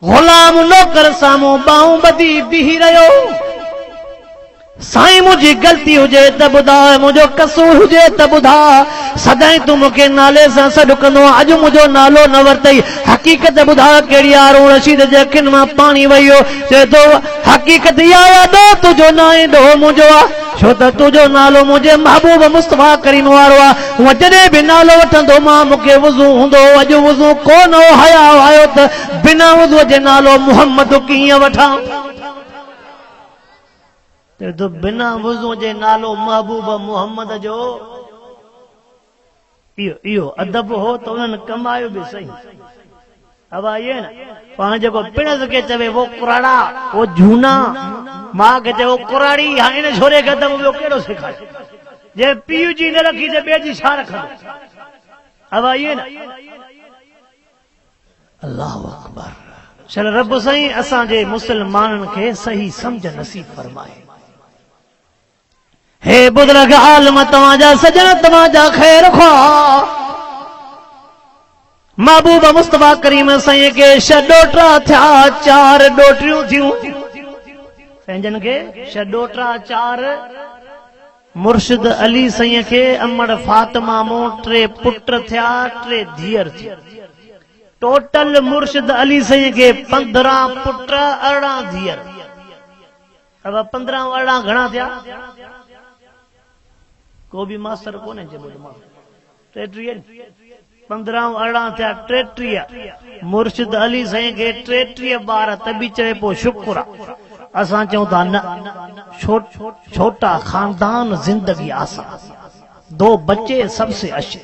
गुलाम नौकर साम्हूं ॿाहूं ॿधी बीही रहियो साईं मुंहिंजी ग़लती हुजे त ॿुधाए मुंहिंजो कसूर हुजे त ॿुधा सदाईं तूं मूंखे नाले सां सॾु कंदो अॼु मुंहिंजो नालो न वरितई हक़ीक़त ॿुधा कहिड़ी हारून रशीद जे अखियुनि मां पाणी वहियो चए थो हक़ीक़त इहा यादो तुंहिंजो न ईंदो मुंहिंजो आहे छो त तुंहिंजो नालो मुंहिंजे महबूब मुस्तफा करीम वारो आहे हूअं जॾहिं बि नालो वठंदो मां मूंखे वुज़ू हूंदो अॼु वुज़ू कोन हो हया आयो त बिना वुज़ूअ जे नालो मुहम्मद कीअं वठां तो बिना वुज़ू जे नालो महबूब मुहम्मद जो इहो अदब हो त उन्हनि कमायो बि सही अब आइए न पाण जेको पिणस खे चवे वो कुराड़ा वो झूना मां खे चवे वो कुराड़ी हाणे हिन छोरे खे अदब ॿियो कहिड़ो सेखारे जे पीउ जी न रखी त ॿिए जी छा रखंदो अब आइए न अल्लाहु अकबर चल रब साईं असांजे मुस्लमाननि खे सही सम्झ नसीब फरमाए हे बुज़ुर्ग आलम तव्हांजा सजन तव्हांजा ख़ैर ख़्वाह महबूब मुस्तफा करीम साईं खे 6 ॾोटरा थिया 4 ॾोटरियूं थियूं पंहिंजनि खे 6 ॾोटरा 4 मुर्शिद अली साईं खे अमड़ फातिमा मूं 3 पुट थिया 3 धीअर थिया टोटल मुर्शिद अली साईं खे 15 पुट 18 धीअर अब 15 अड़ा घणा थिया को भी मास्टर कोने चबो 33 15 अड़ा थिया 33 मुर्शिद अली साईं के 33 ॿार तभी चवे पो शुक्र असां चऊं था न छोटा खानदान जिंदगी आसान 2 बच्चे सबसे अच्छे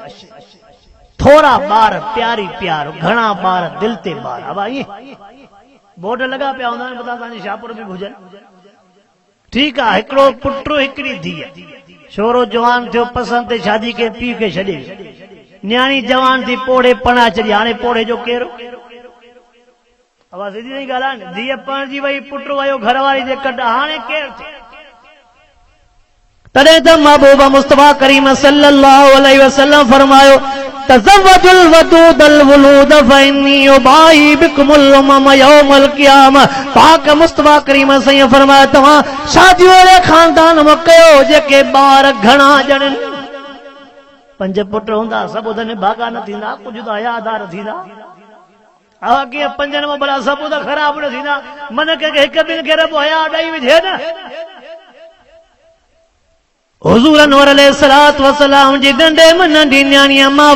थोड़ा बार प्यारी प्यार घणा बार दिल ते बार अब आई बोर्ड लगा पिया हूंदा आहिनि पता तव्हांजे शाहपुर में भुजन ठीक है हिकिड़ो पुटु हिकिड़ी धीअ छोरो जवान थियो पसंद ते शादी के पीउ खे छॾे न्याणी जवान थी पोड़े पणा चढ़ी हाणे पोड़े जो केरु आवाज़ सिधी नहीं ॻाल्हि आहे धीअ पणजी वई पुटु वयो घरवारी जे कढ हाणे केरु थिए तॾहिं त महबूब मुस्तफा करीम सल्लल्लाहु अलैहि वसल्लम फरमायो तज़व्वजुल वदूदल वलूद फइन्नी उबाई बिकुमुल उमम यौमल क़ियामा पाक मुस्तफा करीम सही फरमाया तव्हां शादी वारे खानदान में कयो जेके ॿार घणा ॼणनि 5 पुट हूंदा सभु उधने भागा न थींदा कुझु त हयादार थींदा अॻे 5 में भला सभु त ख़राब न थींदा मन के हिक ॿिनि खे रब हया ॾेई विझे न हुजूर अनवर अलैहिस्सलातु वस्सलाम जी नंढे में नंढी न्याणी अम्मा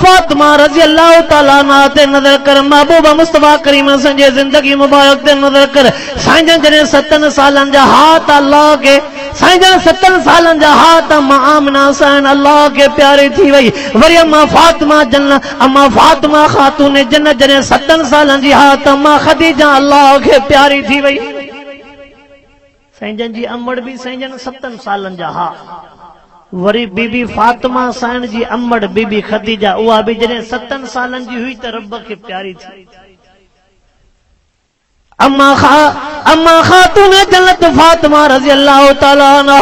फातिमा रज़ी अल्लाह ताला अन्हा ते नज़र कर महबूब मुस्तफा करीम संजे जिंदगी मुबारक ते नज़र कर साईं जन 7 सालन जा हाथ अल्लाह के साईं जन 7 सालन जा हाथ आमना साईं अल्लाह के प्यारी थी वई वरी अम्मा फातिमा खातून जन्नत जन 7 सालन जी हाथ अम्मा खदीजा अल्लाह के प्यारी थी वई साईं जन जी अमड़ भी साईं जन 7 सालन जा हा वरी बीबी फातिमा साईं जी अमड़ बीबी खदीजा उहा भी जने 7 सालन जी हुई त रब के प्यारी थी अम्मा खातून जन्नत फातिमा रज़ी अल्लाह ताला अन्हा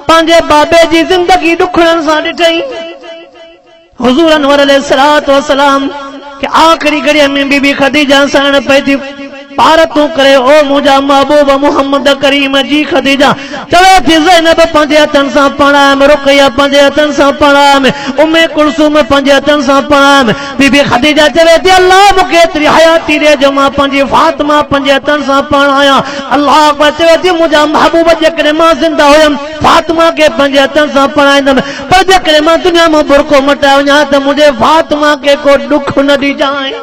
पंहिंजे बाबे जी जिंदगी दुखड़न सां ॾिठई हुजूर अनवर अलैहिस्सलातु वस्सलाम के आखिरी घड़ी में बीबी खदीजा साईं पई थी पार तू करे ओ मुझा महबूब मोहम्मद करीम जी खदीजा चवे थी ज़ैनब पंहिंजे हथनि सां पढ़ायम रुक़या पंहिंजे हथनि सां पढ़ायम उम्मे कुलसूम पंहिंजे हथनि सां पढ़ायम बीबी खदीजा चवे थी अल्लाह मूंखे एतिरी हयाती ॾे जो मां पंहिंजी फातिमा पंहिंजे हथनि सां पढ़ायां अल्लाह अकबर चवे थी मुंहिंजा महबूब जेकॾहिं मां ज़िंदा हुयमि फातिमा खे पंहिंजे हथनि सां पढ़ाईंदमि पर जेकॾहिं मां दुनिया मां बुरको मटाए वञा त मुंहिंजे फातिमा खे को दुख न ॾिजांइ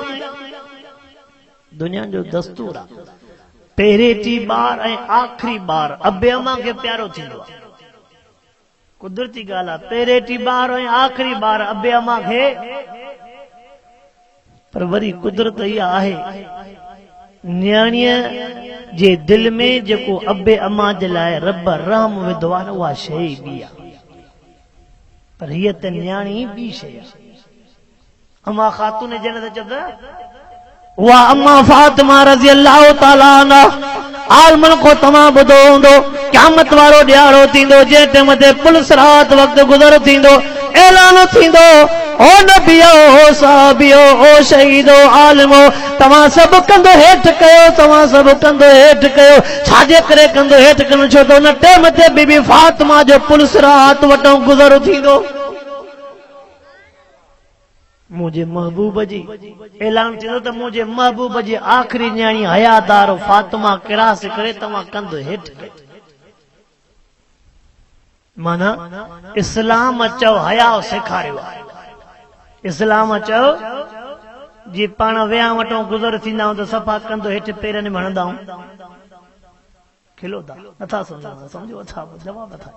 दुनिया जो दस्तूर आहे पहिरें बार ऐं आखिरी बार अबे अम्मा के प्यारो थींदो आहे कुदरती ॻाल्हि आहे पहिरें बार ऐं आखिरी बार अबे अम्मा खे पर वरी कुदरत इहा आहे न्याणीअ जे दिल में जेको अबे अम्मा जे लाइ रब रहम विधो आहे उहा शइ ॿी आहे पर हीअ त न्याणी ॿी शइ आहे अम्मा ख़ातून जन्नत चवंदा उहा अम्मा फातिमा रज़ी अल्लाह ताला अन्हा आलमन को तमाम ॿुधो हूंदो क़यामत वारो ॾियारो थींदो जंहिं टाइम ते पुलिस रात वक़्तु गुज़र थींदो ऐलान थींदो ओ नबियो ओ साहबियो ओ शहीदो आलिमो तव्हां सभु कंधो हेठि कयो तव्हां सभु कंधो हेठि कयो छाजे करे कंधो हेठि कनि छो त हुन टाइम ते बीबी फातिमा जो पुलिस रात वटो गुज़र थींदो मुझे महबूब जी ऐलान थींदो त मुझे महबूब जी आखिरी न्याणी हयादार फातिमा किरास करे तव्हां कंधो हेठि कयो माना इस्लाम चओ हया सेखारियो आहे इस्लाम चओ जी पाण विया वटो गुज़र थींदा आहियूं त सफ़ा कंधो हेठि पेरनि में हणंदा आहियूं खिलो था नथा सम्झो अथा जवाब अथा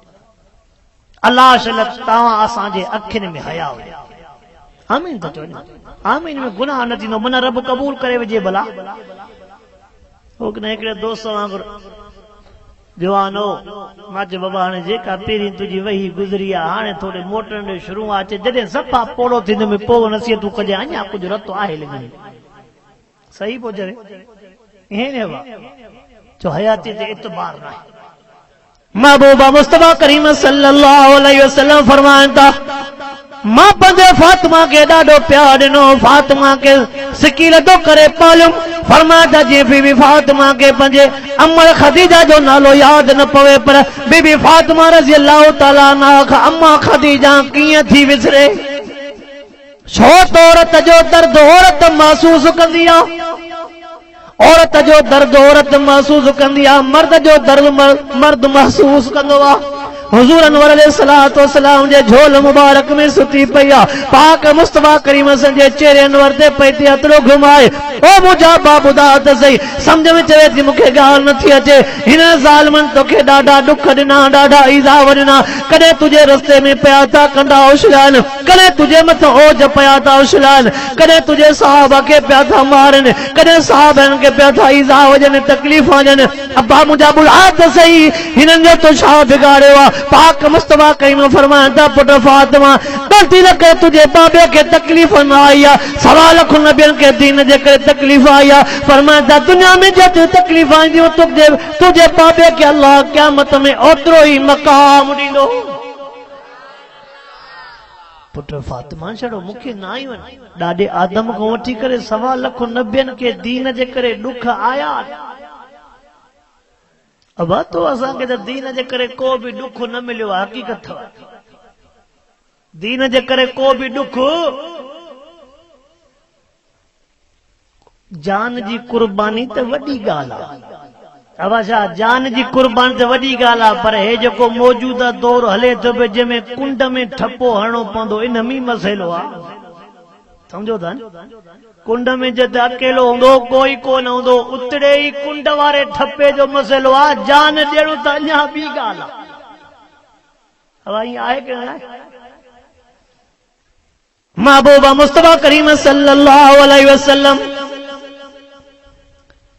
अल्लाह शल तव्हां असांजे अखियुनि में हया हुया आमीन तो चो आमीन में गुनाह न थींदो मन रब कबूल करे विझे भला हो कने हिकिड़े दोस्त वांगुरु जवानो मां चयो बाबा हाणे जेका पहिरीं तुंहिंजी वही गुज़री आहे हाणे थोरे मोटण जो शुरू आहे अचे जॾहिं सफ़ा पोड़ो थींदो में पोइ नसीहतूं कजे अञा कुझु रतो आहे लेकिन सही पोइ चवे ईअं चो हयाती ते एतबार न आहे महबूबा मुस्तफा करीम सल्लल्लाहु अलैहि वसल्लम फरमाइनि था मां पंहिंजे फातिमा खे ॾाढो प्यार ॾिनो फातिमा खे सिकीलतो करे पालियुमि फरमाया जीअं बीबी फातिमा खे पंहिंजे अम्मा खदीजा जो नालो यादि न पवे पर बीबी फातिमा रज़ी अल्लाह ताला अन्हा अम्मा खदीजा कीअं थी विसरे छो त औरत जो दर्द औरत महसूस कंदी आहे औरत जो दर्द औरत महसूस कंदी आहे, मर्द जो दर्द मर्द महसूस कंदो आहे। हुजूर अनवर अलैहिस्सलातु वस्सलाम जे झोल मुबारक में सुती पई आहे, पाक मुस्तफा करीम जे चेहरे अनवर ते पई थी हथड़ो घुमाए। ओ मुंहिंजा बाप ॿुधा त सही, सम्झ में चवे थी मूंखे ॻाल्हि नथी अचे, हिन ज़ालिमनि तोखे ॾाढा ॾुख ॾिना, ॾाढा ईज़ाव ॾिना, कॾहिं तुंहिंजे रस्ते में पिया था कंदा उछलाइनि, कॾहिं तुंहिंजे मथां ओज पिया था उछलाइनि, कॾहिं तुंहिंजे सहाबा खे पिया था मारनि, कॾहिं सहाबनि खे पिया था ईज़ाव ॾियनि, तकलीफ़ ॾियनि। अब्बा मुंहिंजा ॿुधा त सही, हिननि जो तो छा बिगाड़ियो आहे? पाक मुस्तफा करीम फरमाइनि था, पुट फातिमा ग़लती न करे, तुंहिंजे बाबे खे तकलीफ़ न आई आहे, 1.25 लख नबियनि खे दीन जे करे तकलीफ़ आई आहे। फरमाइनि था दुनिया में जेतिरी तकलीफ़ ईंदियूं तुंहिंजे बाबे खे अल्लाह क़यामत में ओतिरो ई मक़ाम ॾींदो। पुट फातिमा छड़ो मूंखे न आई वञे, ॾाढे आदम खां वठी करे 1.25 लख नबियनि खे दीन जे करे ॾुख आया। अब तो असांखे त दीन जे करे को बि ॾुख न मिलियो आहे, हक़ीक़त अथव। दीन जे करे को बि ॾुख, जान जी कुर्बानी त वॾी ॻाल्हि आहे। अब छा जान जी कुर्बानी त वॾी ॻाल्हि आहे, पर हे जेको मौजूदा दौर हले थो पियो, जंहिंमें कुंड में ठपो हणो पवंदो, इन में मसइलो आहे। समझो था न? कुंड में जद अकेलो हूंदो, कोई कोन हूंदो, उतरे ई कुंड वारे ठपे जो मसइलो आहे। जान ॾियणो त अञा ॿी ॻाल्हि आहे। अब ईअं आहे की न आहे? महबूबा मुस्तफा करीम सल्लल्लाहु अलैहि वसल्लम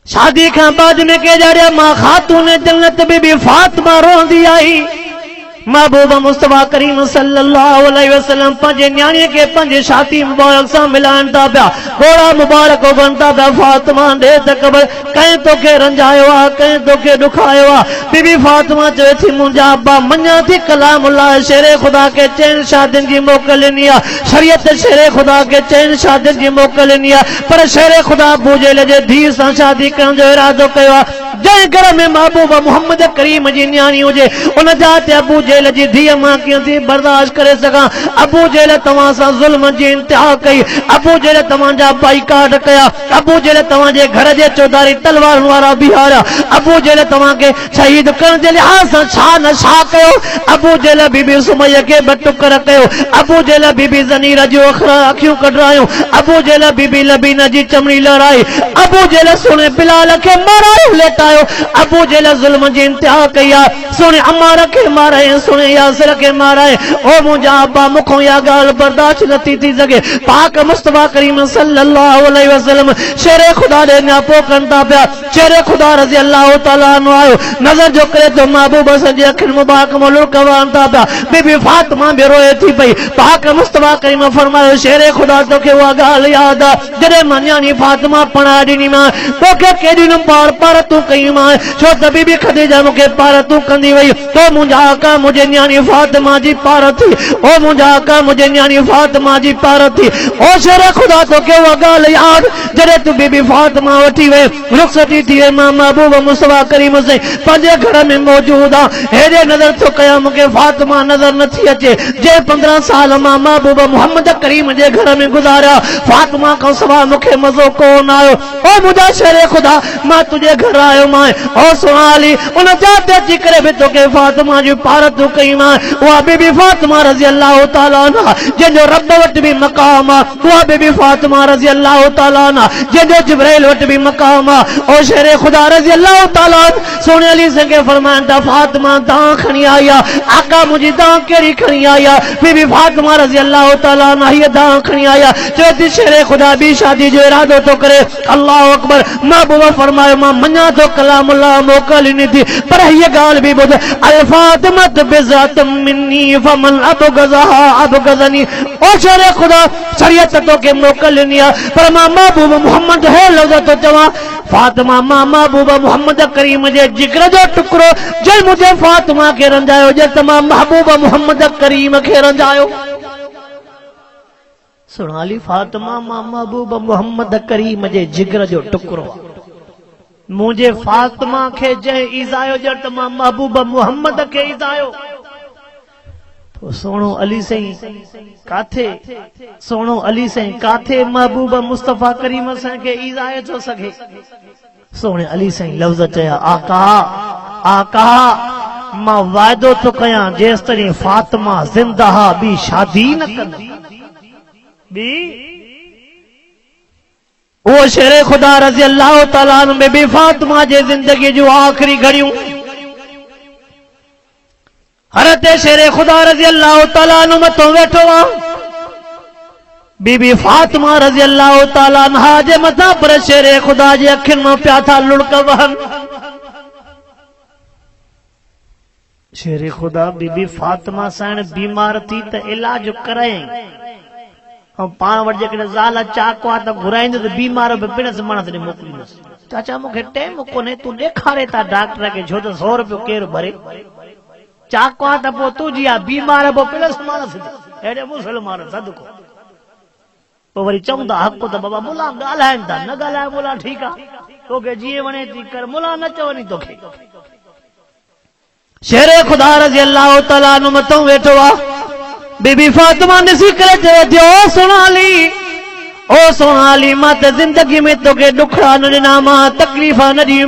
शादी खां बाद में के जड़िया मां खातून जन्नत बीबी फातिमा रोंदी आई। महबूबा मुस्तफा करीम सल्लल्लाहु अलैहि वसल्लम पंहिंजे न्याणीअ खे पंहिंजे छाती मुबारक सां मिलाइनि था पिया, घोड़ा मुबारक उगनि था पिया। फातिमा ॾे त ख़बर, कंहिं तोखे रंजायो आहे, कंहिं तोखे ॾुखायो आहे? बीबी फातिमा चवे थी मुंहिंजा अब्बा मञा थी कलाम अल्लाह शेरे ख़ुदा खे चइनि शादियुनि जी मोकल ॾिनी आहे, शरीयत शेरे ख़ुदा खे चइनि शादियुनि जी मोकल ॾिनी आहे, पर शेरे ख़ुदा अबू जहल जे धीउ सां शादी करण जो इरादो कयो आहे। जंहिं घर में महबूबा मोहम्मद करीम जी न्याणी हुजे, उन जाते अबू जहल जी धीअ मां कीअं थी बर्दाश्त करे सघां? अबू जहल तव्हां सां ज़ुल्म जी इंतिहा कई, अबू जहल तव्हांजा बाइकाट कया, अबू जहल तव्हांजे घर जे चौधारी तलवारनि वारा बीहारिया, अबू जहल तव्हांखे शहीद करण जे लिहाज़ सां छा न छा कयो? अबू जहल बीबी सुमैया खे ॿ टुकर कयो, अबू जहल बीबी ज़नीर जूं अखियूं कढरायूं, अबू जहल बीबी लबीना जी चमड़ी लड़ाई, अबू जहल सोने बिलाल खे मारायो लेटायो, अबू जहल ज़ुल्म जी इंतिहा कई आहे, सोने अमार खे माराए, सोने यासिर खे माराए। ओ मुंहिंजा अब्बा मूंखों इहा ॻाल्हि बर्दाश्त नथी थी सघे। पाक मुस्तफा करीम सल्लल्लाहु अलैहि वसल्लम शेरे ख़ुदा ॾे नियापो कनि था पिया। शेरे ख़ुदा रज़ी अल्लाह ताला अन्हु आयो, नज़र जो करे तो महबूब सॼे अखियुनि मुबारक मां लुड़क वहनि था पिया। बीबी फातिमा बि रोए थी पई। पाक मुस्तफा करीम फरमायो, शेरे ख़ुदा तोखे उहा ॻाल्हि यादि आहे जॾहिं मां न्याणी फातिमा पढ़ाए ॾिनीमांइ, तोखे केॾी न पार तूं कईमांइ, छो त बीबी खदीजा मूंखे पार तूं कंदी वई। तो मुंहिंजा आका मुंहिंजे न्याणी फातिमा जी पार थी, ओ मुंहिंजा आका मुंहिंजे न्याणी फातिमा जी पार थी। ओ शेरे ख़ुदा तोखे उहा ॻाल्हि यादि जॾहिं तूं बीबी फातिमा वठी वई, रुख़सती थी वई, मां महबूब मुस्तफा करीम साईं पंहिंजे घर में मौजूद आहे, हेॾे नज़र थो कयां मूंखे फातिमा नज़र नथी अचे। जे 15 साल मां महबूब मोहम्मद करीम जे घर में गुज़ारिया, फातिमा खां सवाइ मूंखे मज़ो कोन आयो। ओ मुंहिंजा शेरे ख़ुदा मां तुंहिंजे घर आयो मां, ओ सुहाली उन जाते अची करे बि तोखे फातिमा जी पार तूं कई मां। उहा बीबी फातिमा रज़ी अल्लाह ताला अन्हा जंहिंजो रब वटि बि मक़ाम आहे, उहा बीबी फातिमा रज़ी अल्लाह ताला अन्हा जंहिंजो जिब्राइल वटि बि मक़ाम आहे। ओ शेरे ख़ुदा रज़ी अल्लाह ताला सोने अली संगे फरमाइनि था, फातिमा दां खणी आई आहे। आका मुंहिंजी दां कहिड़ी खणी आई आहे? बीबी फातिमा रज़ी अल्लाह ताला अन्हा हीअ दां खणी आई आहे। चवे थी शेरे ख़ुदा ॿी शादी जो इरादो थो करे। अल्लाह अकबर। महबूबा फरमायो, मां मञा थो कलाम अल्लाह मोकल ॾिनी थी, पर हीअ ॻाल्हि बि ॿुध, अल फातिमत बिज़ात मिन्नी फमन अबग़ज़हा अबग़ज़नी। ओ शेरे ख़ुदा शरीयत तोखे मोकल ॾिनी आहे, पर मां महबूब मोहम्मद हे लफ़्ज़ थो चवां, फातिमा मां महबूब मोहम्मद करीम जे जिगर जो टुकड़ो जंहिं मुंहिंजे फातिमा खे रंजायो, जे त मां महबूब मोहम्मद करीम खे रंजायो। सुणाली फातिमा मां महबूब मोहम्मद करीम जे जिगर जो टुकड़ो, मुंहिंजे फातिमा खे जंहिं ईज़ायो ॼण त मां महबूब मोहम्मद खे ईज़ायो। सोनो अली सही काथे सोनो अली सही काथे महबूब मुस्तफा करीम सां के ईज़ाए थो सके। सोने अली सही लफ्ज़ चया आका आका मां वायदो तो कया जेस तरी फातिमा जिंदा बी शादी न कंदी बी वो शेरे खुदा रज़ी अल्लाह तआला अन्हु में भी फातिमा जे जिंदगी जो आखिरी घड़ियों हरते शेरे खुदा रज़ी अल्लाह तआला अन्हु मथो वेठो आ बीबी फातिमा रज़ी अल्लाह तआला अन्हा जे मथा पर शेरे खुदा जे अखियुनि मां पिया था लुड़क वहन। शेरे खुदा बीबी फातिमा साण बीमार थी त इलाज कराई पाण वटि जेकॾहिं ज़ाल चाको आहे त घुराईंदो त बीमार बि पिणस माण्हू तॾहिं मोकिलींदुसि। चाचा मूंखे टाइम कोन्हे तूं ॾेखारे था डॉक्टर खे छो त 100 रुपयो केरु भरे चाको आहे त पोइ तुंहिंजी आहे बीमार पोइ पिणस माण्हू अहिड़े मुस्लमान सदको पोइ वरी चवंदा हक़ त बाबा मुला ॻाल्हाइनि था न ॻाल्हाए मुला ठीकु आहे तोखे जीअं वणे थी कर मुला न चवनि तोखे। शेरे खुदा रज़ी अल्लाह तआला अन्हु मथो वेठो आहे बीबी फातिमा ॾिसी करे चवे थी ओ सोनाली मां त ज़िंदगी में तोखे ॾुखड़ा न ॾिना मां तकलीफ़ न ॾी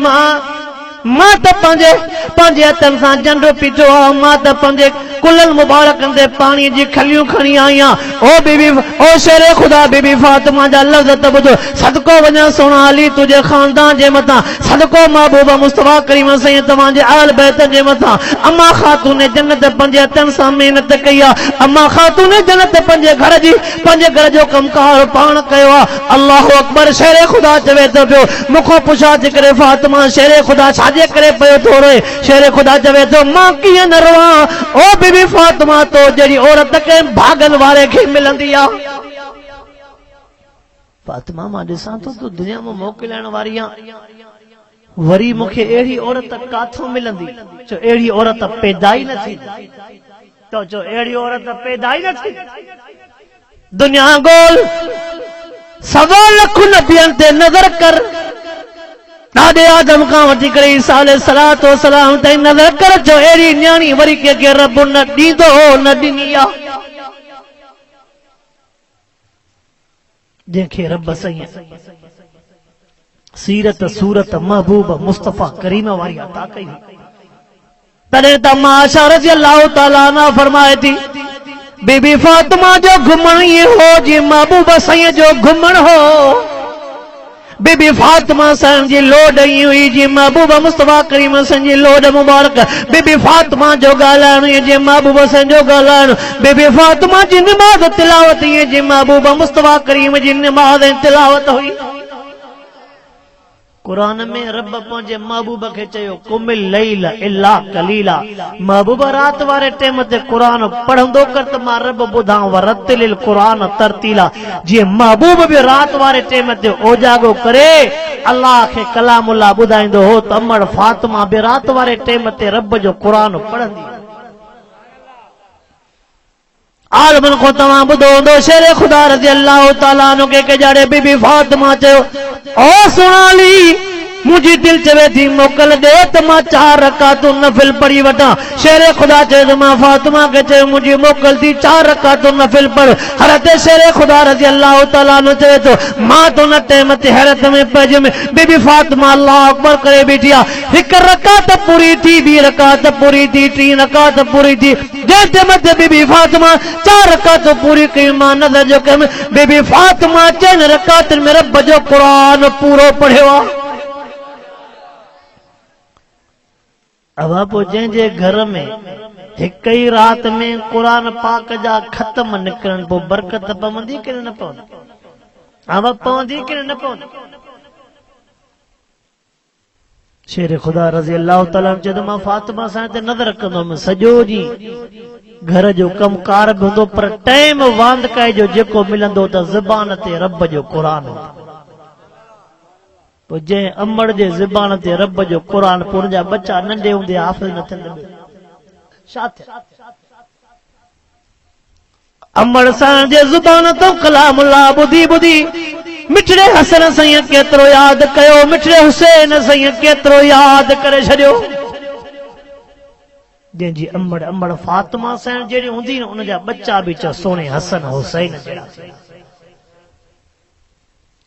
मां त पंहिंजे हथनि सां जंडो पीतो आहे मां त पंहिंजे कुलल मुबारकनि ते पाणी जी खलियूं खणी आई आहियां। ओ बीबी ओ शेरे खुदा बीबी फातिमा जा लफ़्ज़ त ॿुधो सदको वञा सोनाली तुंहिंजे खानदान जे मथां सदको महबूब मुस्तफा करीम साईं तव्हांजे आल बैत जे मथां अम्मा ख़ातून जन्नत पंहिंजे हथनि सां महिनत कई आहे अम्मा ख़ातून जन्नत पंहिंजे घर जो कमकार पाण कयो आहे। अल्लाह अकबर शेरे खुदा चवे थो पियो मूंखां पुछा जे करे फातिमा शेरे खुदा छाजे करे पियो थो रोए। शेरे खुदा चवे थो मां कीअं न रोवां ओ बीबी फातिमा तो जड़ी औरत के भागन वाले खे मिलंदी आ फातिमा मां ॾिसां तो तू दुनिया में मोकिलण वारी आ वरी मूंखे अहिड़ी औरत काथों मिलंदी चो अहिड़ी औरत पैदा ई न थी तो चो अहिड़ी औरत पैदा ई न थी दुनिया गोल 1.25 लाख नबियन ते नजर कर दादे आदम का वठी करे ईसा अलैहिस्सलातु वस्सलाम ताईं नजर कर जो अहिड़ी न्याणी वरी के रब न ॾींदो न ॾिनी आ जंहिंखे रब सही सीरत सूरत महबूब मुस्तफा करीम वारी अता कई तॾहिं त मां आयशा रज़ी अल्लाह तआला अन्हा फरमाए थी बीबी फातिमा जो घुमण ये हो जी महबूब सही जो घुमण हो बीबी फातिमा सन जी लोड ई हुई जी महबूब मुस्तफा करीम सन जी लोड मुबारक बीबी फातिमा जो ॻाल्हाइण जी महबूब सन जो ॻाल्हाइण बीबी फातिमा जी नमाज़ तिलावत जी महबूब मुस्तफा करीम जी नमाज़ तिलावत हुई। कुरान में रब पंहिंजे महबूब खे चयो कुमिल लैल इल्ला कलीला महबूब रात वारे टाइम ते कुरान पढ़ंदो कर त मां रब ॿुधां वरतिल कुरान तरतीला जीअं महबूब बि रात वारे टाइम ते ओजागो करे अल्लाह खे कलामुल्लाह ॿुधाईंदो हो त अमड़ फातिमा बि रात वारे टाइम ते रब जो कुरान पढ़ंदी आलमन को तमाम ॿुधो हूंदो शेरे खुदा रज़ी अल्लाह तआला अन्हु खे जाड़े बीबी फातिमा चयो ओ सोनाली मुझी दिल चवे थी मोकल दे त मां 4 रकातूं नफिल पढ़ी वठां शेरे खुदा चयो त मां फातिमा खे चयो मुझी मोकल थी 4 रकातूं नफिल पढ़ हरत शेरे खुदा रज़ी अल्लाह तआला अन्हु चवे थो मां तो न टाइम ते हैरत में पइज में बीबी फातिमा अल्लाह अकबर करे बीठी आहे हिक रकात पूरी थी 2 रकात पूरी थी 3 रकात पूरी थी जंहिं मथे बीबी फातिमा 4 रकात पूरी कई मां नज़र जो कम बीबी फातिमा 4 रकात में रब जो कुरान पूरो पढ़ियो आहे। अब पोइ जंहिंजे घर में हिक ही रात में कुरान पाक जा ख़त्म निकिरनि पोइ बरकत पवंदी कि न पवंदी अब पवंदी कि न पवंदी शेर खुदा रज़ी अल्लाह तआला चयो मां फातिमा सां ते नज़र रखंदुमि सॼो ॾींहुं घर जो कमकार बि हूंदो पर टाइम वांद काए जो जेको मिलंदो त ज़बान ते रब जो कुरान जंहिं अमड़ जे ज़बान ते रब जो कुरान पुर जा बच्चा नंढे हूंदे हाफ़िज़ न थियनि छा अमड़ सां जे ज़ुबान तो कलामुल्लाह ॿुधी ॿुधी मिठड़े हसन साईं केतिरो यादि कयो मिठड़े हुसैन साईं केतिरो यादि करे छॾियो जंहिंजी अमड़ अमड़ फातिमा सैन जहिड़ी हूंदी न उन जा बच्चा बि च सोने हसन हुसैन जहिड़ा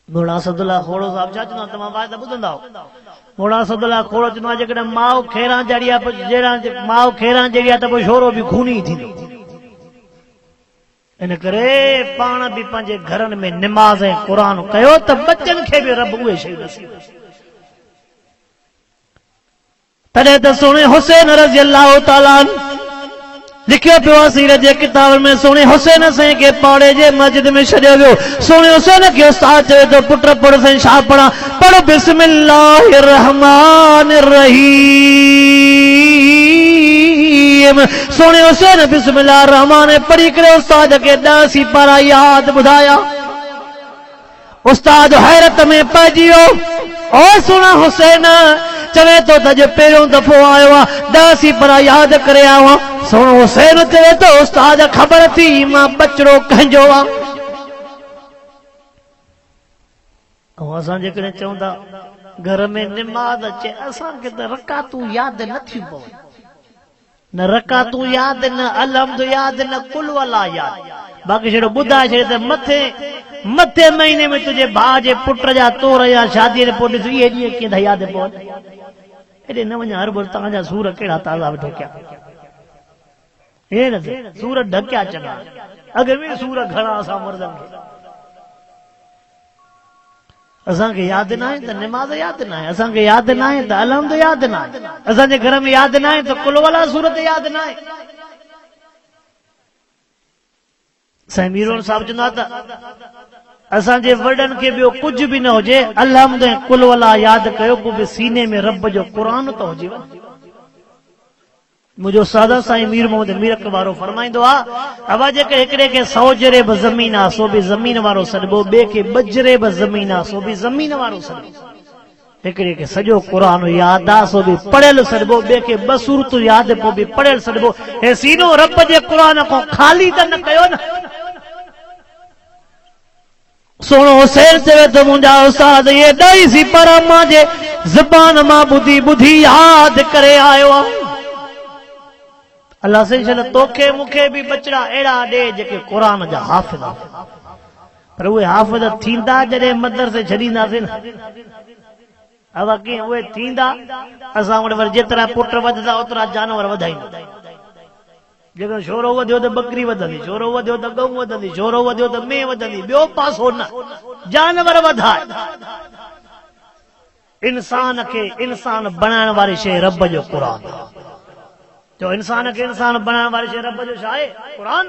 मोड़ा सदुल्ला खोड़ो साहब छा चवंदा तव्हां वाइदा ॿुधंदा मोड़ा सदुल्ला खोड़ो चवंदो आहे जेकॾहिं माउ खेरां जहिड़ी आहे जहिड़ा माउ खेरां जहिड़ी आहे त पोइ छोरो बि खूनी थींदो इन करे पाण बि पंहिंजे घरनि में निमाज़ ऐं क़ुरान कयो त बच्चनि खे बि रब उहे शयूं ॾसी तॾहिं त सोने हुसैन रज़ी अल्लाह ताला लिखियो पियो आहे सीरत जे किताब में सोने हुसैन साईं खे पाड़े जे मस्जिद में छॾियो वियो सोने हुसैन खे उस्ताद चवे थो पुट पढ़ साईं छा पढ़ां पढ़ बिस्मिल्लाहिर रहमानिर रहीम सोने हुसैन बिस्मिल्लाहिर रहमान पढ़ी करे उस्ताद खे 10 सिपारा याद ॿुधाया उस्ताद हैरत में पइजी वियो ओ सोना हुसैन चवे तो त जो पहिरियों दफ़ो आयो आहे 10 सिपारा यादि करे आयो आहे सोनो हुसैन चवे तो उस्ताद ख़बर थी मां बचड़ो कंहिंजो आहे ऐं असां जेकॾहिं चऊं था घर में निमाज़ अचे असांखे त रकातूं यादि नथियूं पवनि न रकातूं यादि न अलहम्द यादि न कुल वला यादि बाक़ी छड़ो ॿुधाए छॾे त मथे महीने में तुंहिंजे भाउ जे पुट जा तोर या शादीअ जे पोइ ॾिस इहे ॾींहं कीअं यादि पवनि हेॾे न वञा हर भर तव्हांजा सूर कहिड़ा ताज़ा वेठो कया हे न सूर ढकिया चङा अॻ में सूर घणा असां मर्दनि खे असांखे यादि न आहे त निमाज़ यादि न आहे असांखे यादि न आहे त अलहम्द यादि न आहे असांजे घर में यादि न आहे त कुल वाला सूरत यादि न आहे साईं मीरोन साहिब चवंदा त असांजे वॾनि खे ॿियो कुझु बि न हुजे अलहम्द ऐं कुल वाला यादि कयो को बि सीने में रब जो क़ुरान त हुजे मुंहिंजो सादा साईं मीर मोहम्मद मीरक वारो फरमाईंदो आहे अवा जेके हिकिड़े खे 100 जरे बि ज़मीन आहे सो बि ज़मीन वारो सॾिबो ॿिए खे 2 जरे बि ज़मीन आहे सो बि ज़मीन वारो सॾिबो हिकिड़े खे सॼो क़ुरान यादि आहे सो बि पढ़ियल सॾिबो ॿिए खे 2 सूरतूं यादि पोइ बि पढ़ियल सॾिबो हे सीनो रब जे क़ुरान खां ख़ाली त न कयो न सोनो हुसैन चवे तो मुंहिंजा उस्ताद ये 2 सिपारा मां जे ज़बान मां ॿुधी ॿुधी यादि करे आयो आहे अल्लाह से चल तोखे मूंखे बि बचड़ा अहिड़ा ॾे जेके क़ुरान जा हाफ़िज़ पर उहे हाफ़िज़ थींदा जॾहिं मदरसे छॾींदासीं न अवा कीअं उहे थींदा असां वटि वरी जेतिरा पुट वधंदा ओतिरा जानवर वधाईंदा जेकर छोरो वधियो त बकरी वधंदी छोरो वधियो त गऊ वधंदी छोरो वधियो त मेंह वधंदी ॿियो पासो न जानवर वधाए इंसान खे इंसान बणाइण वारी शइ रब जो क़ुरान जो इंसान खे इंसान बणाइण वारी शइ रब जो छा आहे क़ुरान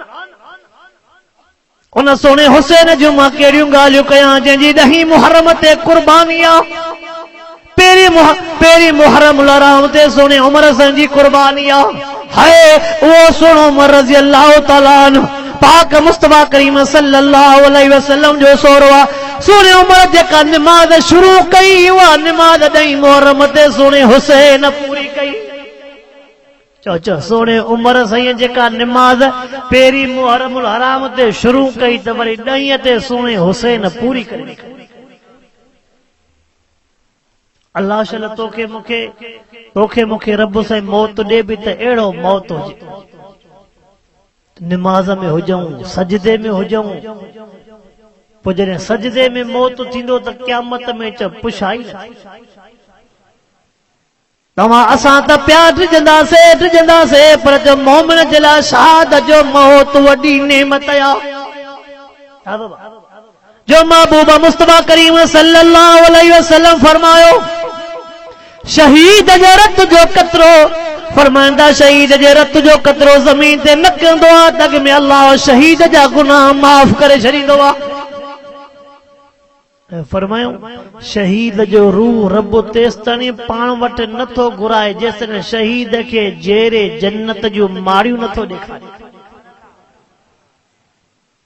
उन सोने हुसैन जूं मां कहिड़ियूं ॻाल्हियूं कयां जंहिंजी 10 मुहर्रम ते कुर्बानी आहे पहिरीं मुहर्रम हराम ते सोने उमर साईं जी कुर्बानी आहे हाय उहो सोनो उमर रज़ी अल्लाह ताला अन्हु पाक मुस्तफा करीम सल्लल्लाहु अलैहि वसल्लम जो सोरो आहे सोने उमर जेका निमाज़ शुरू कई उहा निमाज़ 10 मुहर्रम ते सोने हुसैन पूरी कई चो सोने उमर साईं जेका निमाज़ पहिरीं मुहर्रम हराम ते शुरू कई त वरी 10 ते सोने हुसैन पूरी कई अल्लाह शल तोखे मूंखे रब साईं मौत ॾे बि त अहिड़ो मौत हुजे निमाज़ में हुजऊं सजदे में हुजऊं पोइ जॾहिं सजदे में मौत थींदो त क़यामत में च पुछाई तव्हां असां त प्या टिजंदासीं पर जो मोमिन जे लाइ शहादत जो मौत वॾी नेमत आहे जो महबूब मुस्तफा करीम सल्लल्लाहु अलैहि वसल्लम फरमायो शहीद जे रत जो कतरो फरमाईंदा शहीद जे रत जो कतरो ज़मीन ते न कंदो आहे त अॻ में अल्लाह शहीद जा गुनाह माफ़ करे छॾींदो आहे फरमायो शहीद जो रूह रब तेसिताईं पाण वटि नथो घुराए जेसिताईं शहीद खे जेरे जन्नत जूं माड़ियूं नथो ॾेखारे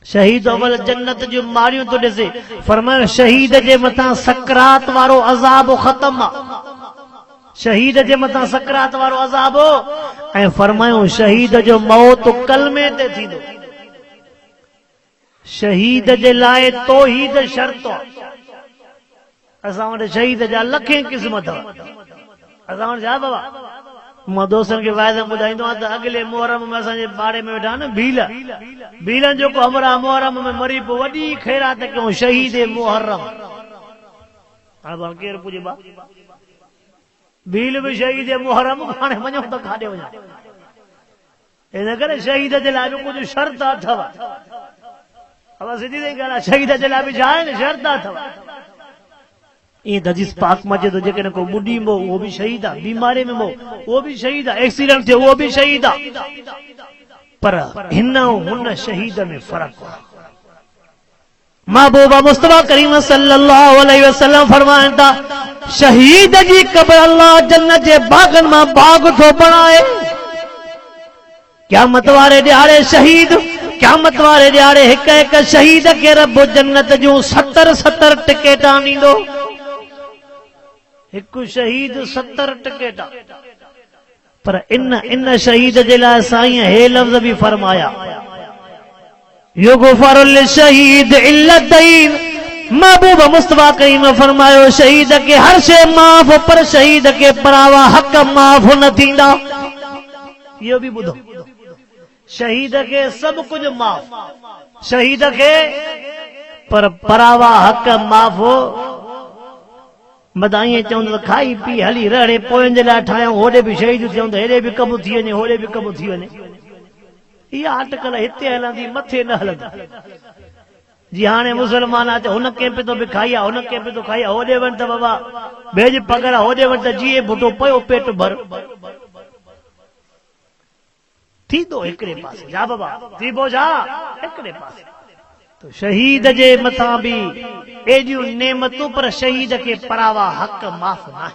शहीद अवल जन्नत जूं माड़ियूं थो ॾिसे फरमायो शहीद जे मथां सकरात वारो अज़ाब ख़तम आहे शहीद जे मथां सकरात वारो अज़ाब ऐं फरमायो शहीद जो मौत कलमे ते थींदो शहीद जे लाइ तौहीद शर्त असां वटि शहीद जा लखें क़िस्म अथव असां वटि छा बाबा मां दोस्तनि खे वाइदा ॿुधाईंदो आहियां त अॻिले मुहर्रम में असांजे पाड़े में वेठा न भीलनि जेको हमरा मुहर्रम में मरी पोइ वॾी ख़ैरात कयूं शहीद मुहर्रम। हाणे पाण केरु पुॼे बा भील बि शहीद मुहर्रम हाणे वञो त काॾे वञा। इन करे शहीद जे लाइ बि कुझु शर्त अथव। अब सिधी सी ॻाल्हि आहे, शहीद जे लाइ बि छा आहे न शर्त अथव। ईअं हदीस पाक में चए थो जेकॾहिं को ॿुॾी मो उहो बि शहीद आहे, बीमारी में मो उहो बि शहीद आहे, एक्सीडेंट थियो उहो बि शहीद आहे। पर हिन हुन शहीद में फ़र्क़ु आहे। महबूबा मुस्तफा करीम सल्लल्लाहु अलैहि वसल्लम फरमाइनि था शहीद जी क़ब्र अल्लाह जन्नत जे बागनि मां बाग थो बणाए। क़यामत वारे ॾियारे शहीद क़यामत वारे ॾियारे हिक हिक शहीद खे रब जन्नत जूं 70 टिकेटां ॾींदो। हिकु शहीद 70 टिकेटां। पर इन शहीद जे लाइ साईं हे लफ़्ज़ भी फरमाया युग़फ़रु लिशहीद इल्ला दईन। महबूब मुस्तफा करीम फरमायो शहीद के हर शे माफ़ पर शहीद के परावा हक़ माफ़ न थींदा। इहो भी ॿुधो शहीद के सब कुछ माफ़ शहीद के पर परावा हक़ माफ़। मदाई चवंदो खाई पी हली रड़े पोयनि जे लाइ ठाहियूं होॾे बि शहीद थियूं त हेॾे बि कमु थी वञे होॾे बि कमु थी वञे। इहा अटकल हिते हलंदी मथे न हलंदी। जी हाणे मुसलमान आहे हुन कंहिं पे तो बि खाई आहे हुन कंहिं पे तो खाई आहे होॾे वञ त बाबा भेज पगर आहे होॾे वञ त जीए भुटो पियो पेट भर थींदो हिकिड़े पासे जा बाबा थीबो छा हिकिड़े पासे। तो शहीद जे मथां भी एॾियूं नेमतूं पर शहीद के परावा हक़ माफ़ न आहे।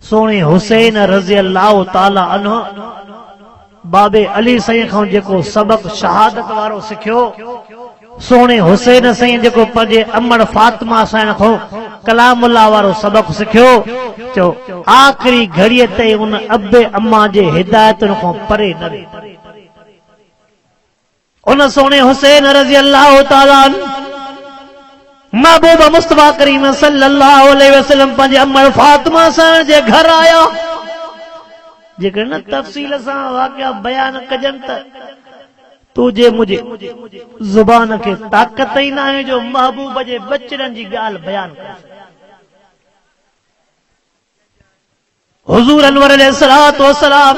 सोणे हुसैन रज़ी अल्लाह ताला अन्हु बाबे अली साईं खां जेको सबक शहादत वारो सिखियो सोणे हुसैन साईं जेको पंहिंजे अमड़ फातिमा साईं खां कलामुल्लाह वारो सबक सिखियो चो आख़िरी घड़ीअ ते उन अबे अम्मा जे हिदायतुनि खां परे न रहे। उन सोने हुसैन रज़ी अल्लाह ताला महबूब मुस्तफा करीम सल्लल्लाहु अलैहि वसल्लम पंहिंजे अम्मा फातिमा सां जे घर आया। जेकर न तफ़सील सां वाक़िया बयान कजनि त तुझे मुझे ज़ुबान के ताक़त ही ना है जो महबूब जे बचड़नि जी ॻाल्हि बयान करे। हुज़ूर अनवर अलैहिस्सलातु वस्सलाम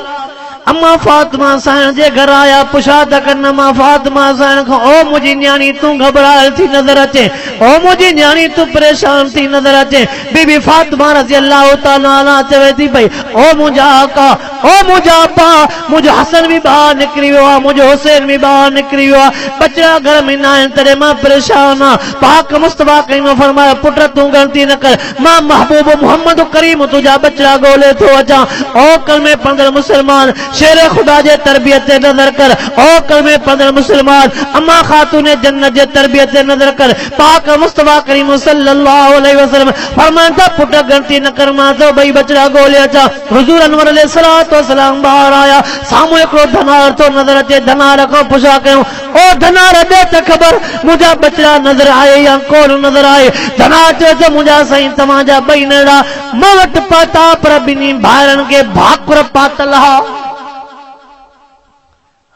अम्मा फातिमा साईं जे घर आया पुछा त कन अम्मा फातिमा साईं खां ओ मुंहिंजी न्याणी तूं घबरायल थी नज़र अचे ओ मुंहिंजी न्याणी तूं परेशान थी नज़र अचे। बीबी फातिमा रज़ी अल्लाह ताला अन्हा चवे थी पई ओ मुंहिंजा आका ओ मुंहिंजा अब्बा मुंहिंजो हसन भी ॿाहिरि निकिरी वियो आहे मुंहिंजो हुसैन भी ॿाहिरि निकिरी वियो आहे बचड़ा घर में न आहिनि तॾहिं मां परेशान आहियां। पाक मुस्तफा करीम फरमाया पुट तूं ग़लती न कर मां महबूब मोहम्मद करीम तुंहिंजा बचड़ा ॻोल्हे थो अचां। ओ कलमे पढ़ंदड़ मुसलमान शेर खुदा जे तरबियत ते नज़र कर ओ कलमे पढ़ंदड़ मुसलमान अम्मा खातून जन्नत जे तरबियत ते नज़र कर। पाक मुस्तफा करीम सल्लल्लाहु अलैहि वसल्लम फरमाइनि था पुट ग़लती न कर मां तो ॿई बचड़ा ॻोल्हे अचां। हुज़ूर अनवर अलैहिस्सलातु वस्सलाम ॿाहिरि आया साम्हूं हिकिड़ो धनार थो नज़र अचे धनार खां पुछा कयूं ओ धनार ॾे त ख़बर मुंहिंजा बचड़ा नज़र आए या कोन नज़र आए। धनार चयो त मुंहिंजा साईं तव्हांजा ॿई नेड़ा मां वटि पाता पर ॿिन्ही भाइरनि खे भाकुर पातल हा।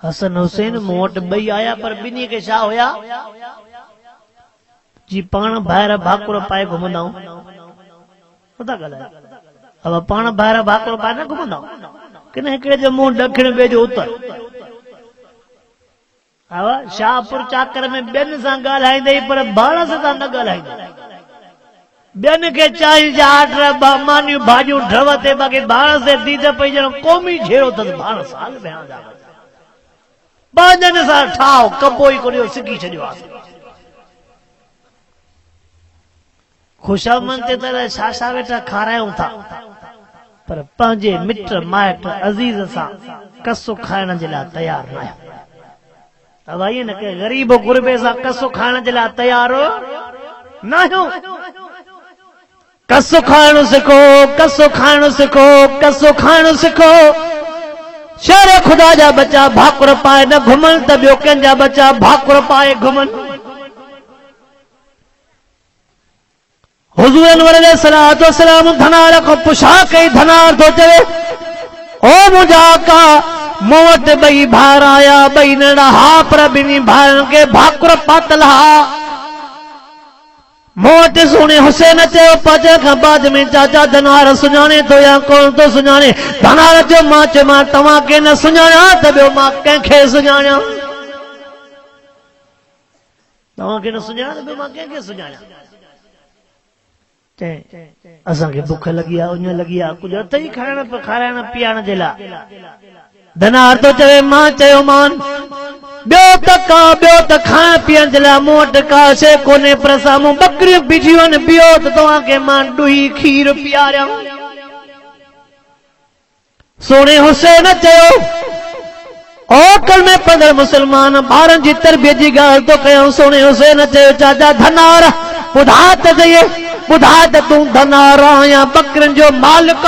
हसन हुसैन मूं वटि ॿई आया पर ॿिन्ही खे छा हुया जी पाण ॿाहिरि भाकुर पाए घुमंदा अब पाण ॿाहिरि भाकुर पाए न घुमंदा किन हिकिड़े जो मुंहुं ॾखिण ॿिए जो उत्तर। शाहपुर चाकर में ॿियनि सां ॻाल्हाईंदे पर बाणस सां न ॻाल्हाईंदे ॿियनि खे चांहि जा आट मानियूं भाॼियूं ढव ते बाक़ी बाणस ते दीद पई ॼण क़ौमी छेड़ो अथसि बाणस हाल बयान जा ॿारनि सां ठाहो कबो ई कोन सिकी छॾियो आहे। खुशामंद ते तरह छा वेठा खारायूं था पर पंहिंजे मिट माइट अज़ीज़ सां कसो खाइण जे लाइ तयार न आहियो। अब ईअं न के ग़रीब गुरबे सां कसो खाइण जे लाइ तयार न आहियो। कसो खाइण सिखो कसो खाइण सिखो कसो खाइण सिखो। शेर खुदा जा बच्चा भाकुर पाए न घुमनि त ॿियो कंहिंजा बच्चा भाकुर पाए घुमनि। हुजूर अनवर अलैहिस्सलातु वस्सलाम धनार को पुछा कई धनार तो चवे ओ मुंहिंजा का मूं वटि ॿई भार आया ॿई नंढा हा पर ॿिन्ही भाइरनि खे भाकुर पातल हा मूं वटि सुहिणे हुसैन चयो पाचे खां बाद में चाचा धनार सुञाणे थो या कोन थो सुञाणे धनार जो मां चयोमांसि तव्हांखे न सुञाणा त ॿियो मां कंहिंखे सुञाणा तव्हांखे न सुञाणा त ॿियो मां कंहिंखे सुञाणा असांखे बुख लॻी आहे उञ लॻी आहे कुझु अथई खाराइण पीआरण जे लाइ धनार तो चवे मां चयोमान ॿियो त खाइण पीअण जे लाइ मूं वटि का शइ कोन्हे पर साम्हूं ॿकरियूं बीठियूं आहिनि ॿियो त तव्हांखे मां ॾुही खीर पीआरियां सोणे हुसैन चयो ओकल में पंदर मुसलमान ॿारनि जी तरबियत जी ॻाल्हि तो कयूं सोणे हुसैन चयो चाचा धनार ॿुधा त सही ॿुधा त तूं धनार या ॿकरियुनि जो मालिक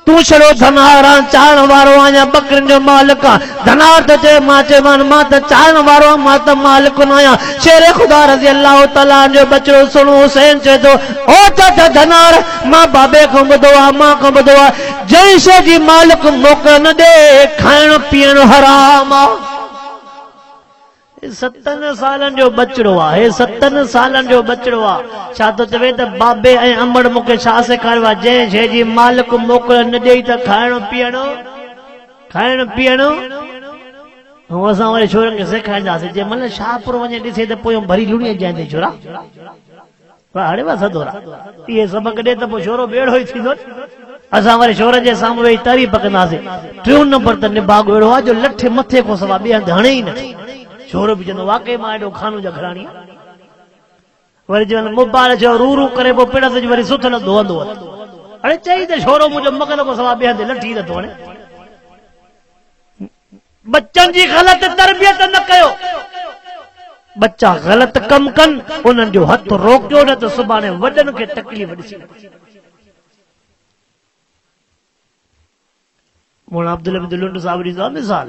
तूं छड़ो धनार चारण वारो आहियां ॿकरियुनि जो मालिक धनार त चए मां चयोमान मां त चारण वारो मां त मालिक न आहियां शेर ख़ुदा रज़ी अल्लाह ताला जो बचड़ो सुणो हुसैन चए थो ओ चाचा धनार मां बाबे खां ॿुधो आहे मां खां ॿुधो आहे जंहिं शइ जी मालिक मोकल न ॾे खाइण पीअण हराम आहे 7 सालनि जो बचड़ो आहे 7 सालनि जो बचड़ो आहे छा तो चवे त बाबे ऐं अमड़ मूंखे छा सेखारियो आहे जंहिं शइ जी मालिक मोकल न ॾेई त खाइण पीअण ऐं असां वरी छोरनि खे सेखारींदासीं जंहिं महिल शाहपुर वञे ॾिसे त पोइ भरी लुणीअ जाइंदे छोरा हाणे बसि सदोरा इहे सबक ॾे त पोइ छोरो ॿेड़ो ई थींदो असां वरी छोरनि जे साम्हूं वेही तारीफ़ कंदासीं 3 नंबर त निभाग अहिड़ो आहे जो लठे मथे को सवा ॿिए हंधि हणे ई न छोरो बि चवंदो वाकई मां एॾो खानो जा घराणी वरी चवंदो मुबाल चयो रू रू करे पोइ पिण ते वरी सुथ न धोअंदो अड़े चई त छोरो मुंहिंजो मगल को सवा ॿिए हंधि लठी नथो हणे बच्चनि जी ग़लति तरबियत न कयो बच्चा ग़लति कम कनि उन्हनि जो हथ रोकियो न त सुभाणे वॾनि खे तकलीफ़ ॾिसी मोला अब्दुल लुंड साहिब ॾींदो आहे मिसाल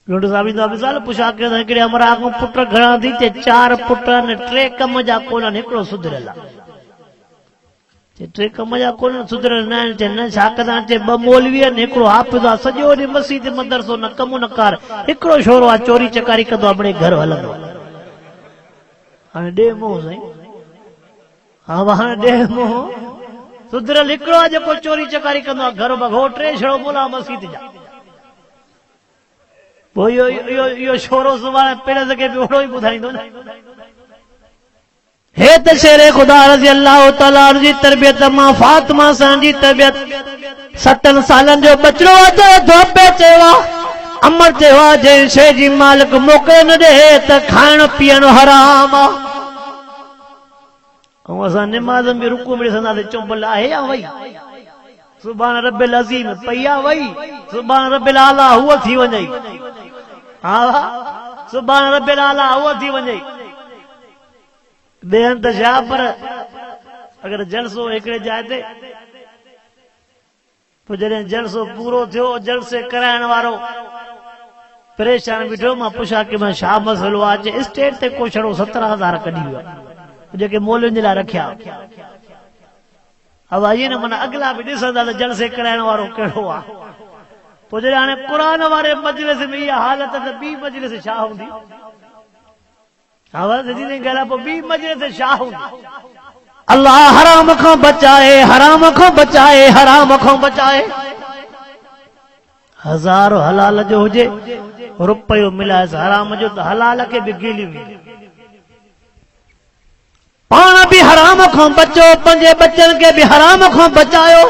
लुंड साहिब ॾींदो आहे मिसाल पुछा कयो त हिकिड़े अमरा खां पुट घणा थी चए 4 पुट आहिनि 3 कम जा कोन्हनि हिकिड़ो सुधरियल आहे 3 कम जा कोन्हनि सुधरियल न आहिनि चए न छा कंदा चए 2 मौलवी आहिनि हिकिड़ो हाफ़िज़ आहे सॼो ॾींहुं मस्जिद मदरसो न कमु न कार हिकिड़ो छोरो आहे चोरी चकारी कंदो आहे घर हलंदो हाणे ॾे मोह साईं हा हाणे ॾे मोह सुधरियल हिकिड़ो आहे जेको चोरी चकारी कंदो आहे घर बघो 3 छड़ो मोला मस्जिद जा पोइ इहो छोरो सुभाणे पिण खे बि ओड़ो ई ॿुधाईंदो न हे त शेर ख़ुदा रज़ी अल्लाह ताला जी तरबियत मां फातिमा सां जी तरबियत 7 सालनि जो बचड़ो आहे धोपे चयो अमर चयो आहे जंहिं शइ जी मालिक मोकल न ॾे त खाइण पीअण हराम आहे ऐं असां निमाज़ में रुकू में ॾिसंदासीं चुंबल आहे या वई सुभाणे रबिल अज़ीम पई आहे वई सुभाणे रबिल आला हूअ थी वञे हा सुभाणे रबिल आला हूअ थी वञे ॿियनि त छा पर अगरि जलसो हिकिड़े जाइ ते पोइ जॾहिं जलसो पूरो थियो जलसे कराइण वारो परेशान बीठो मां पुछा की मां छा मसइलो आहे स्टेज ते को छड़ो 17,000 कढी वियो आहे जेके मौलवियुनि जे लाइ रखिया अब आइए न माना अगला बि ॾिसंदा त जलसे कराइण वारो कहिड़ो आहे पोइ जॾहिं हाणे क़ुरान वारे मजलिस में इहा हालत त ॿी मजलिस छा हूंदी ॿी मजलिस छा हूंदी अल्लाह हराम खां बचाए हराम खां बचाए हराम खां बचाए 1000 हलाल जो हुजे रुपयो मिलाए हराम जो त हलाल खे बि गिली पाण बि हराम खां बचो पंहिंजे बच्चनि खे बि हराम खां बचायो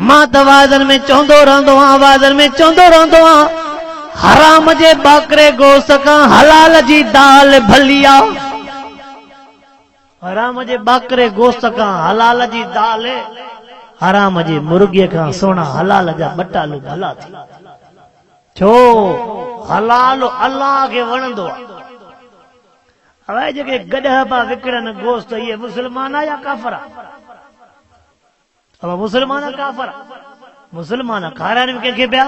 मां त वाइदनि में चवंदो रहंदो आहियां वाइदनि में चवंदो रहंदो आहियां हराम जे बाकरे गोश्त खां हलाल जी दाल भली आहे हराम जे बाकरे गोश्त खां हलाल जी दाल हराम जी मुर्गीअ खां सोना हलाल जा बटालू भला थी छो हलाल अल्लाह खे वणंदो आहे હવે जेके गॾह पा विकिणनि गोश्त इहे मुस्लमान या काफ़र अब मुस्लमान काफ़र मुस्लमान खाराइनि कंहिंखे पिया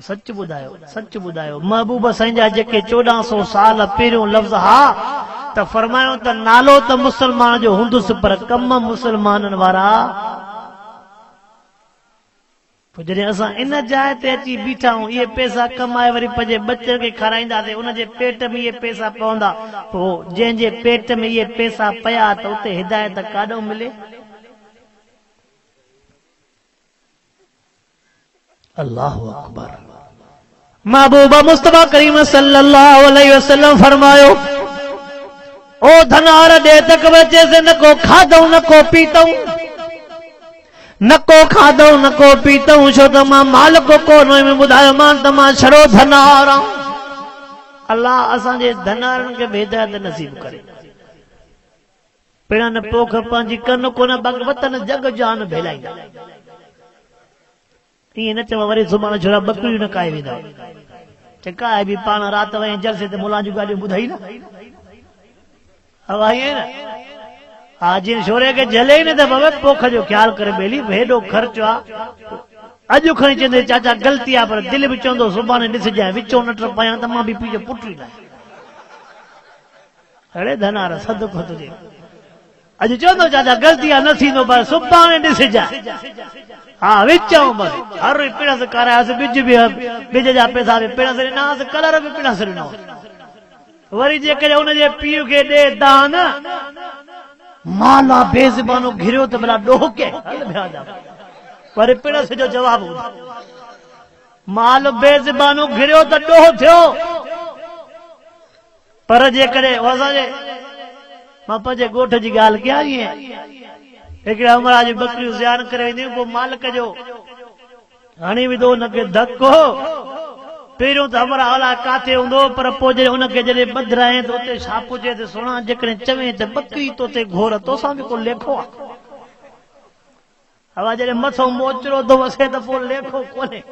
सच ॿुधायो महबूब साईं जा जेके 1400 साल पहिरियों लफ़्ज़ हा त फरमायो त नालो त मुसलमान जो हूंदुसि पर कम मुसलमाननि वारा। पोइ जॾहिं असां इन जाइ ते अची बीठा आहियूं, इहे पैसा कमाए वरी पंहिंजे बचनि खे खाराईंदासीं, उनजे पेट में इहे पैसा पवंदा, पोइ जंहिंजे पेट में इहे पैसा पया त उते हिदायत काॾो मिले। अल्लाहु अकबर। महबूब मुस्तफा करीम सल्लल्लाहु अलैहि वसल्लम फरमायो, ओ धनार दे तक बचे से न को खादो न को पीतो, न को खादो न को पीतो, छो त मां मालिक कोन में ॿुधायो मान त मां छड़ो धनार आहियां। अल्लाह असांजे धनारनि खे हिदायत नसीब करे। पिण न पोख पंहिंजी कन कोन वतन जग जान भेलाईंदा। ईअं न चवां वरी सुभाणे छड़ा बकरियूं न काए वेंदा। काए बि पाण राति वञी जलसे ते मुला जूं ॻाल्हियूं ॿुधाई न हवाई न। हा जीअं छोरे खे जले ई न त बाबा पोख जो ख्याल करे बेली हेॾो ख़र्चो आहे। अॼु खणी चवंदे चाचा ग़लती आहे, पर दिलि बि चवंदो सुभाणे ॾिसजांइ विचो न टपायां त मां बि पीछे पुटी न। अड़े धनार सदको तुंहिंजे अॼु चवंदो चाचा ग़लती आहे न थींदो, पर सुभाणे ॾिसजांइ। हा विचऊं बस हर पिणस करायासीं, बिज जा पैसा बि पिणस ॾिनासीं, कलर बि पिणस ॾिनो। वरी जेकॾहिं हुनजे पीउ खे ॾे दान, माला बेज़बानो घिरियो त भला ॾोह के वरी पिणस जो जवाब माल बेज़बानो घिरियो त ॾोह थियो। पर जेकॾहिं असांजे मां पंहिंजे ॻोठ जी ॻाल्हि कयां, ईअं हिकिड़े अमरा जी बकरियूं ज़ियान करे वेंदियूं, पोइ मालिक जो हणी विधो हुनखे धको। पहिरियों त अमरा अलाए काथे हूंदो, पर पोइ जॾहिं हुनखे जॾहिं ॿधाए त उते छा पुॼे त सुणा जेकॾहिं चवे त बकरी तोते घोर तोसां बि को लेखो आहे। हवा जॾहिं मथो मोचरो थो वसे त पोइ लेखो कोन्हे।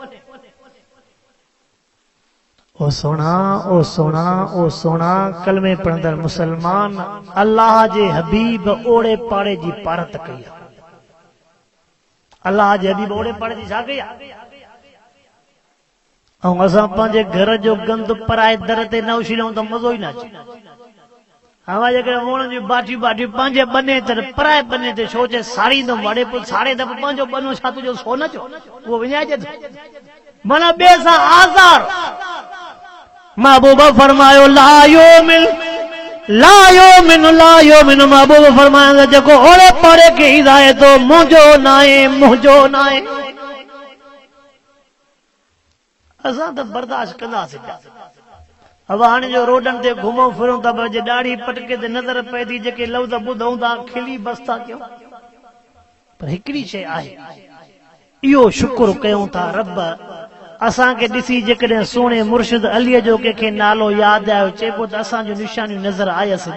ओ सोना ओ सोना ओ सोना कलमे पढ़ंदड़ मुसलमान अल्लाह जे हबीब ओड़े पाड़े जी पारत कई। अल्लाह जे हबीब ओड़े पाड़े जी छा कई? ऐं असां पंहिंजे घर जो गंद पराए दर ते न उछलियूं त मज़ो ई न अचे। हवा जेकॾहिं वण जूं बाटियूं पंहिंजे बने ते पराए बने ते सोचे साड़ींदुमि वड़े पोइ साड़े त पंहिंजो बनो छा तुंहिंजो सोन जो उहो विञाइजे माना ॿिए सां आज़ार। महबूब फरमायो लायो मिन महबूब फरमायो जेको ओड़े पाड़े खे हिदायत हो मुंहिंजो न आहे। असां त बर्दाश्त कंदासीं। अब हाणे जो रोडनि ते घुमूं फिरूं था, जे ॾाढ़ी पटके ते नज़र पए थी, जेके लफ़्ज़ ॿुधूं था खिली बस था कयूं। पर हिकिड़ी शइ आहे, इहो शुक्र कयूं था रब असांखे ॾिसी जेकॾहिं सोणे मुर्शिद अलीअ जो कंहिंखे नालो यादि आयो, चइबो त असांजूं निशानियूं नज़र आयसि।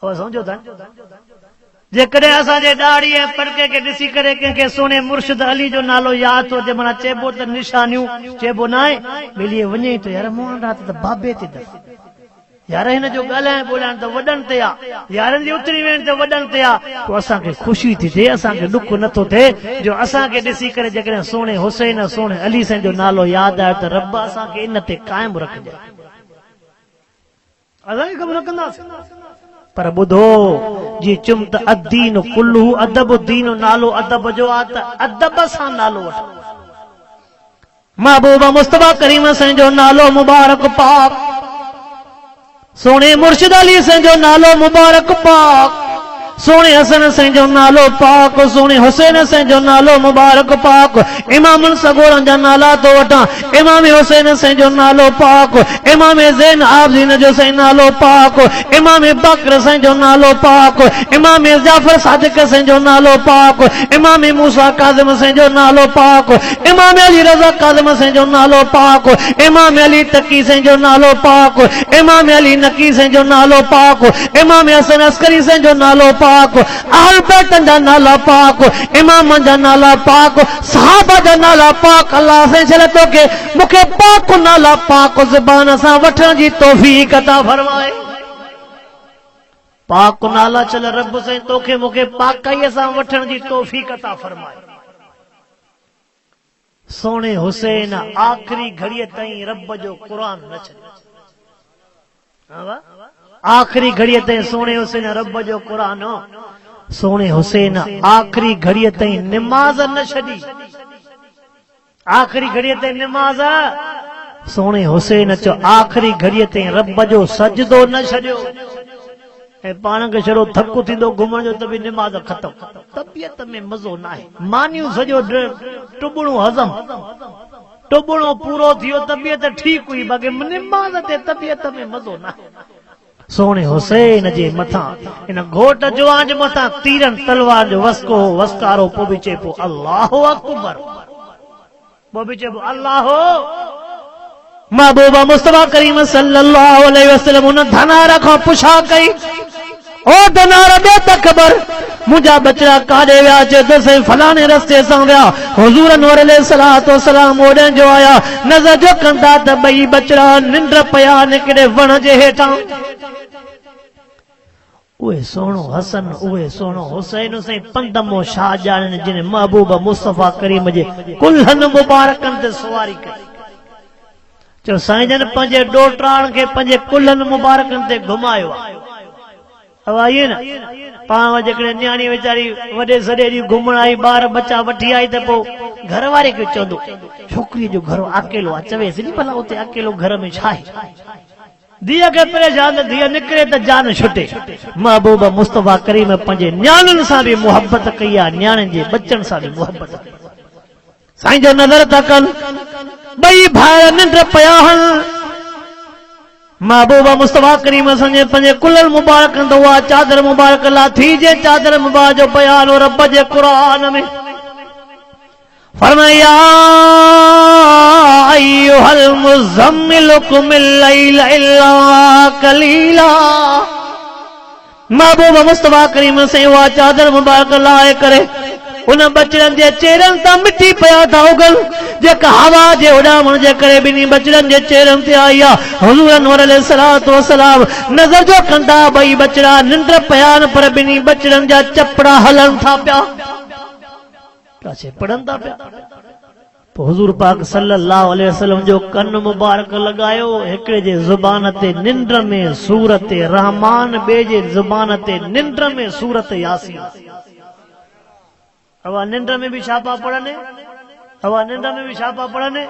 सम्झो था, जेकॾहिं असांजे ॾाढ़ी ऐं पटके खे ॾिसी करे कंहिंखे सोणे मुर्शिद अली जो नालो यादि थो अचे, माना चइबो त निशानियूं, चइबो न आहे मिली वञे थो यार मूं रात त बाबे ते यार हिन जो ॻाल्हाइण ॿोलाइण त वॾनि ते आहे, यारनि जी उतरी वेण त वॾनि ते आहे। पोइ असांखे ख़ुशी थी थिए, असांखे ॾुख नथो थिए जो असांखे ॾिसी करे जेकॾहिं सोणे हुसैन सोणे अली साईं जो नालो यादि आयो त रब असांखे इन ते क़ाइमु रखजांइ। असां कमु न कंदासीं। पर ॿुधो जी चुम त अदीन कुल्लू अदब दीन नालो अदब जो आहे त अदब सां नालो वठो। महबूब मुस्तफा करीम साईं जो नालो मुबारक पाक, सोने मुर्शिद अली साईं जो नालो मुबारक पाक, सोने हसन साईं जो नालो पाक, सोने हुसैन साईं जो नालो मुबारक पाक। इमामुल सगोरनि जा नाला तो वठां, इमाम हुसैन साईं जो नालो पाक, इमाम ज़ैन आबदीन जो साईं नालो पाक, इमाम बकर साईं जो नालो पाक, इमाम जाफर सादिक साईं जो नालो पाक, इमाम मूसा काज़िम साईं जो नालो पाक, इमाम अली रज़ा काज़िम साईं जो नालो पाक, इमाम अली तकी साईं जो नालो पाक, इमाम अली नकी साईं जो नालो पाक, इमाम हसन अस्करी साईं जो नालो पाक, अहल बैतन जा नाला पाक, इमाम जा नाला पाक, सहाबा जा नाला पाक। अल्लाह से चले तो के मुखे पाक नाला पाक ज़बान सां वठण जी तौफीक अता फरमाए। पाक नाला चल रब से तोखे मुखे पाकाईअ सां वठण जी तौफीक अता फरमाए। सोने हुसैन आखिरी घड़ीअ ताईं रब जो क़ुरान न छॾियो। आखिरी घड़ीअ ताईं सोणे हुसैन रब जो क़ुरान, सोणे हुसैन आखिरी घड़ीअ ताईं निमाज़ न छॾी, आखिरी घड़ीअ ताईं निमाज़, सोणे हुसैन चो आखिरी घड़ीअ ताईं रब जो सजदो न छॾियो। ऐं पाण खे छड़ो थकु थींदो घुमण जो त बि निमाज़ ख़तम, तबियत में मज़ो न आहे, मानियूं सॼो टुॿणो हज़म, टुॿणो पूरो थियो, तबियत ठीकु हुई, बाक़ी निमाज़ ते तबियत में मज़ो न आहे। सोणे हुसैन जे मथां इन घोट जवान जे मथां तीरनि तलवार जो वस्को वस्कारो, पोइ बि चए पियो अल्लाहु अकबर, पोइ बि चए पियो अल्लाहु। महबूबा मुस्तफा करीम सल्लल्लाहु अलैहि वसल्लम उन धनार खां पुछा कई, ओ धनार दे त ख़बर मुंहिंजा बचड़ा काॾे विया? चए त साईं फलाणे रस्ते सां विया। हुज़ूर अनवर अलैहिस्सलातु वस्सलाम ओॾे जो आया, नज़र जो कंदा त ॿई बचड़ा निंड पिया निकिरे वण जे हेठां। उहे सोणो हसन, उहे सोणो हुसैन, साईं पंदमो शाह ॼाणनि जिन महबूब मुस्तफा करीम जे कुल्हनि मुबारकनि ते सवारी कई। चो साईं जन पंहिंजे ॾोटाण खे पंहिंजे कुल्हनि मुबारकनि ते घुमायो आहे। इहे न पाण जेकॾहिं न्याणी वीचारी वॾे सॾे ॾींहुं घुमण आई, ॿार बच्चा वठी आई, त पोइ घर वारे खे चवंदो छोकिरीअ जो घर अकेलो आहे, चवेसि नी भला उते अकेलो घर में छा आहे? धीअ खे परेशान, धीअ निकिरे त जान छुटे। महबूब मुस्तफा करीम पंहिंजे न्याणियुनि सां बि मुहबत कई आहे, न्याणियुनि जे बचनि सां बि मुहबत कई। साईं जो नज़र था कनि, ॿई भाइर निंड पिया आहिनि। महबूबा मुस्तफा करीम असांजे पंहिंजे कुल्हनि मुबारकनि ते उहा चादर मुबारक लाथी जे चादर मुबारक जो बयान रब जे क़ुरान में फरमाया, अय्युहल मुज़म्मिल कुमिल लैल इल्ला कलीला। महबूबा मुस्तफा करीम से उहा चादर मुबारक लाए करे उन बचड़नि जे चेहरनि तां मिटी पिया था उगल, जेका हवा जे उॾामण जे करे ॿिन्ही बचड़नि जे चेहरनि ते आई आहे। हुज़ूर अनवर अलैहिस्सलातु वस्सलाम नज़र जो कंदा ॿई बचड़ा निंड पिया आहिनि, पर ॿिन्ही बचड़नि जा चपड़ा हलनि था पिया, पढ़नि था पिया। पोइ हुज़ूर पाक सल्लल्लाहु अलैहि वसल्लम जो कन मुबारक लॻायो, हिकिड़े जे ज़ुबान ते निंड में सूरत रहमान, ॿिए जे ज़ुबान ते निंड में सूरत यासीन। हवा निंड में भी छापा पढ़ने, हवा निंड में भी छापा पढ़ने।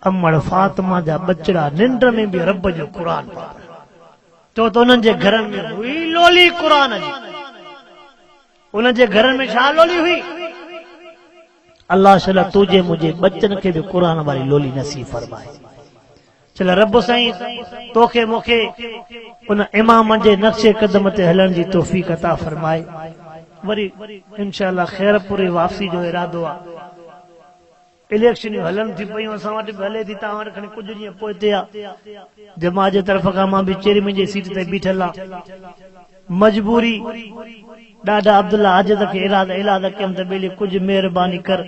अमड़ फातिमा जा बचड़ा निंड में भी रब जो क़ुरान तो उन्हनि जे घर में हुई लोली क़ुरान जी, उन्हनि जे घर में छा लोली हुई? अल्लाह शला तुझे मुझे बच्चन के भी कुरान वाली लोली नसीब फरमाए। चल रब साईं तोखे मूंखे उन इमाम जे नक्शे कदम ते हलण जी तौफ़ीक़ अता फरमाए। वरी इंशाअल्लाह खैरपुरी वापसी जो इरादो आहे। इलेक्शन हलन थी पयूं, असां वटि बि हले थी, तव्हां वटि खणी कुझु ॾींहं पोइ ते आहे। जमात जे तरफ़ खां मां बि चेयरमैन जी सीट ते बीठल आहे। मजबूरी ॾाढा अब्दुल्ला आजिद खे इलाद कयमि त ॿेली कुझु महिरबानी कर।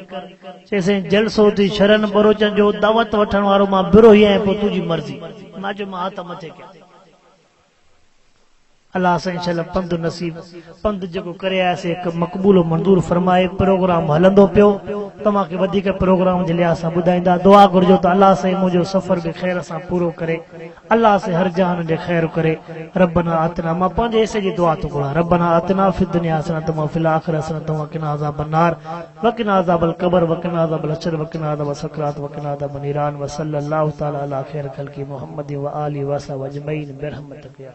चइसि जलसो थी शरन बरोचन जो दावत वठण वारो मां बिरो ई आहियां, पोइ तुंहिंजी मर्ज़ी। मां चयो मां हथ मथे कयां। अल्लाह साईं इंशाअल्लाह पंध नसीब पंध जेको करे आयासीं हिकु मक़बूल मंज़ूर फरमाए। प्रोग्राम हलंदो पियो, तव्हांखे वधीक प्रोग्राम जे लिहाज़ सां ॿुधाईंदा। दुआ घुर्जो त अल्लाह साईं मुंहिंजो सफ़र बि ख़ैर सां पूरो करे, अल्लाह से हर जहान ॾे ख़ैर करे। रब्बना आतना, मां पंहिंजे हिसे जी दुआ थो घुरां। रब्बना आतना फिद दुनिया हसनतम व फिल आखिरति हसनतम व क़िना अज़ाबन नार व क़िना अज़ाबल क़ब्र व क़िना अज़ाबल हश्र व क़िना अज़ाबस सकरात व क़िना अज़ाबन नीरान व सल्लल्लाहु तआला अला खैर खल्क़ी मुहम्मद व आलिहि व असहबिहि अजमईन बिरहमतिक या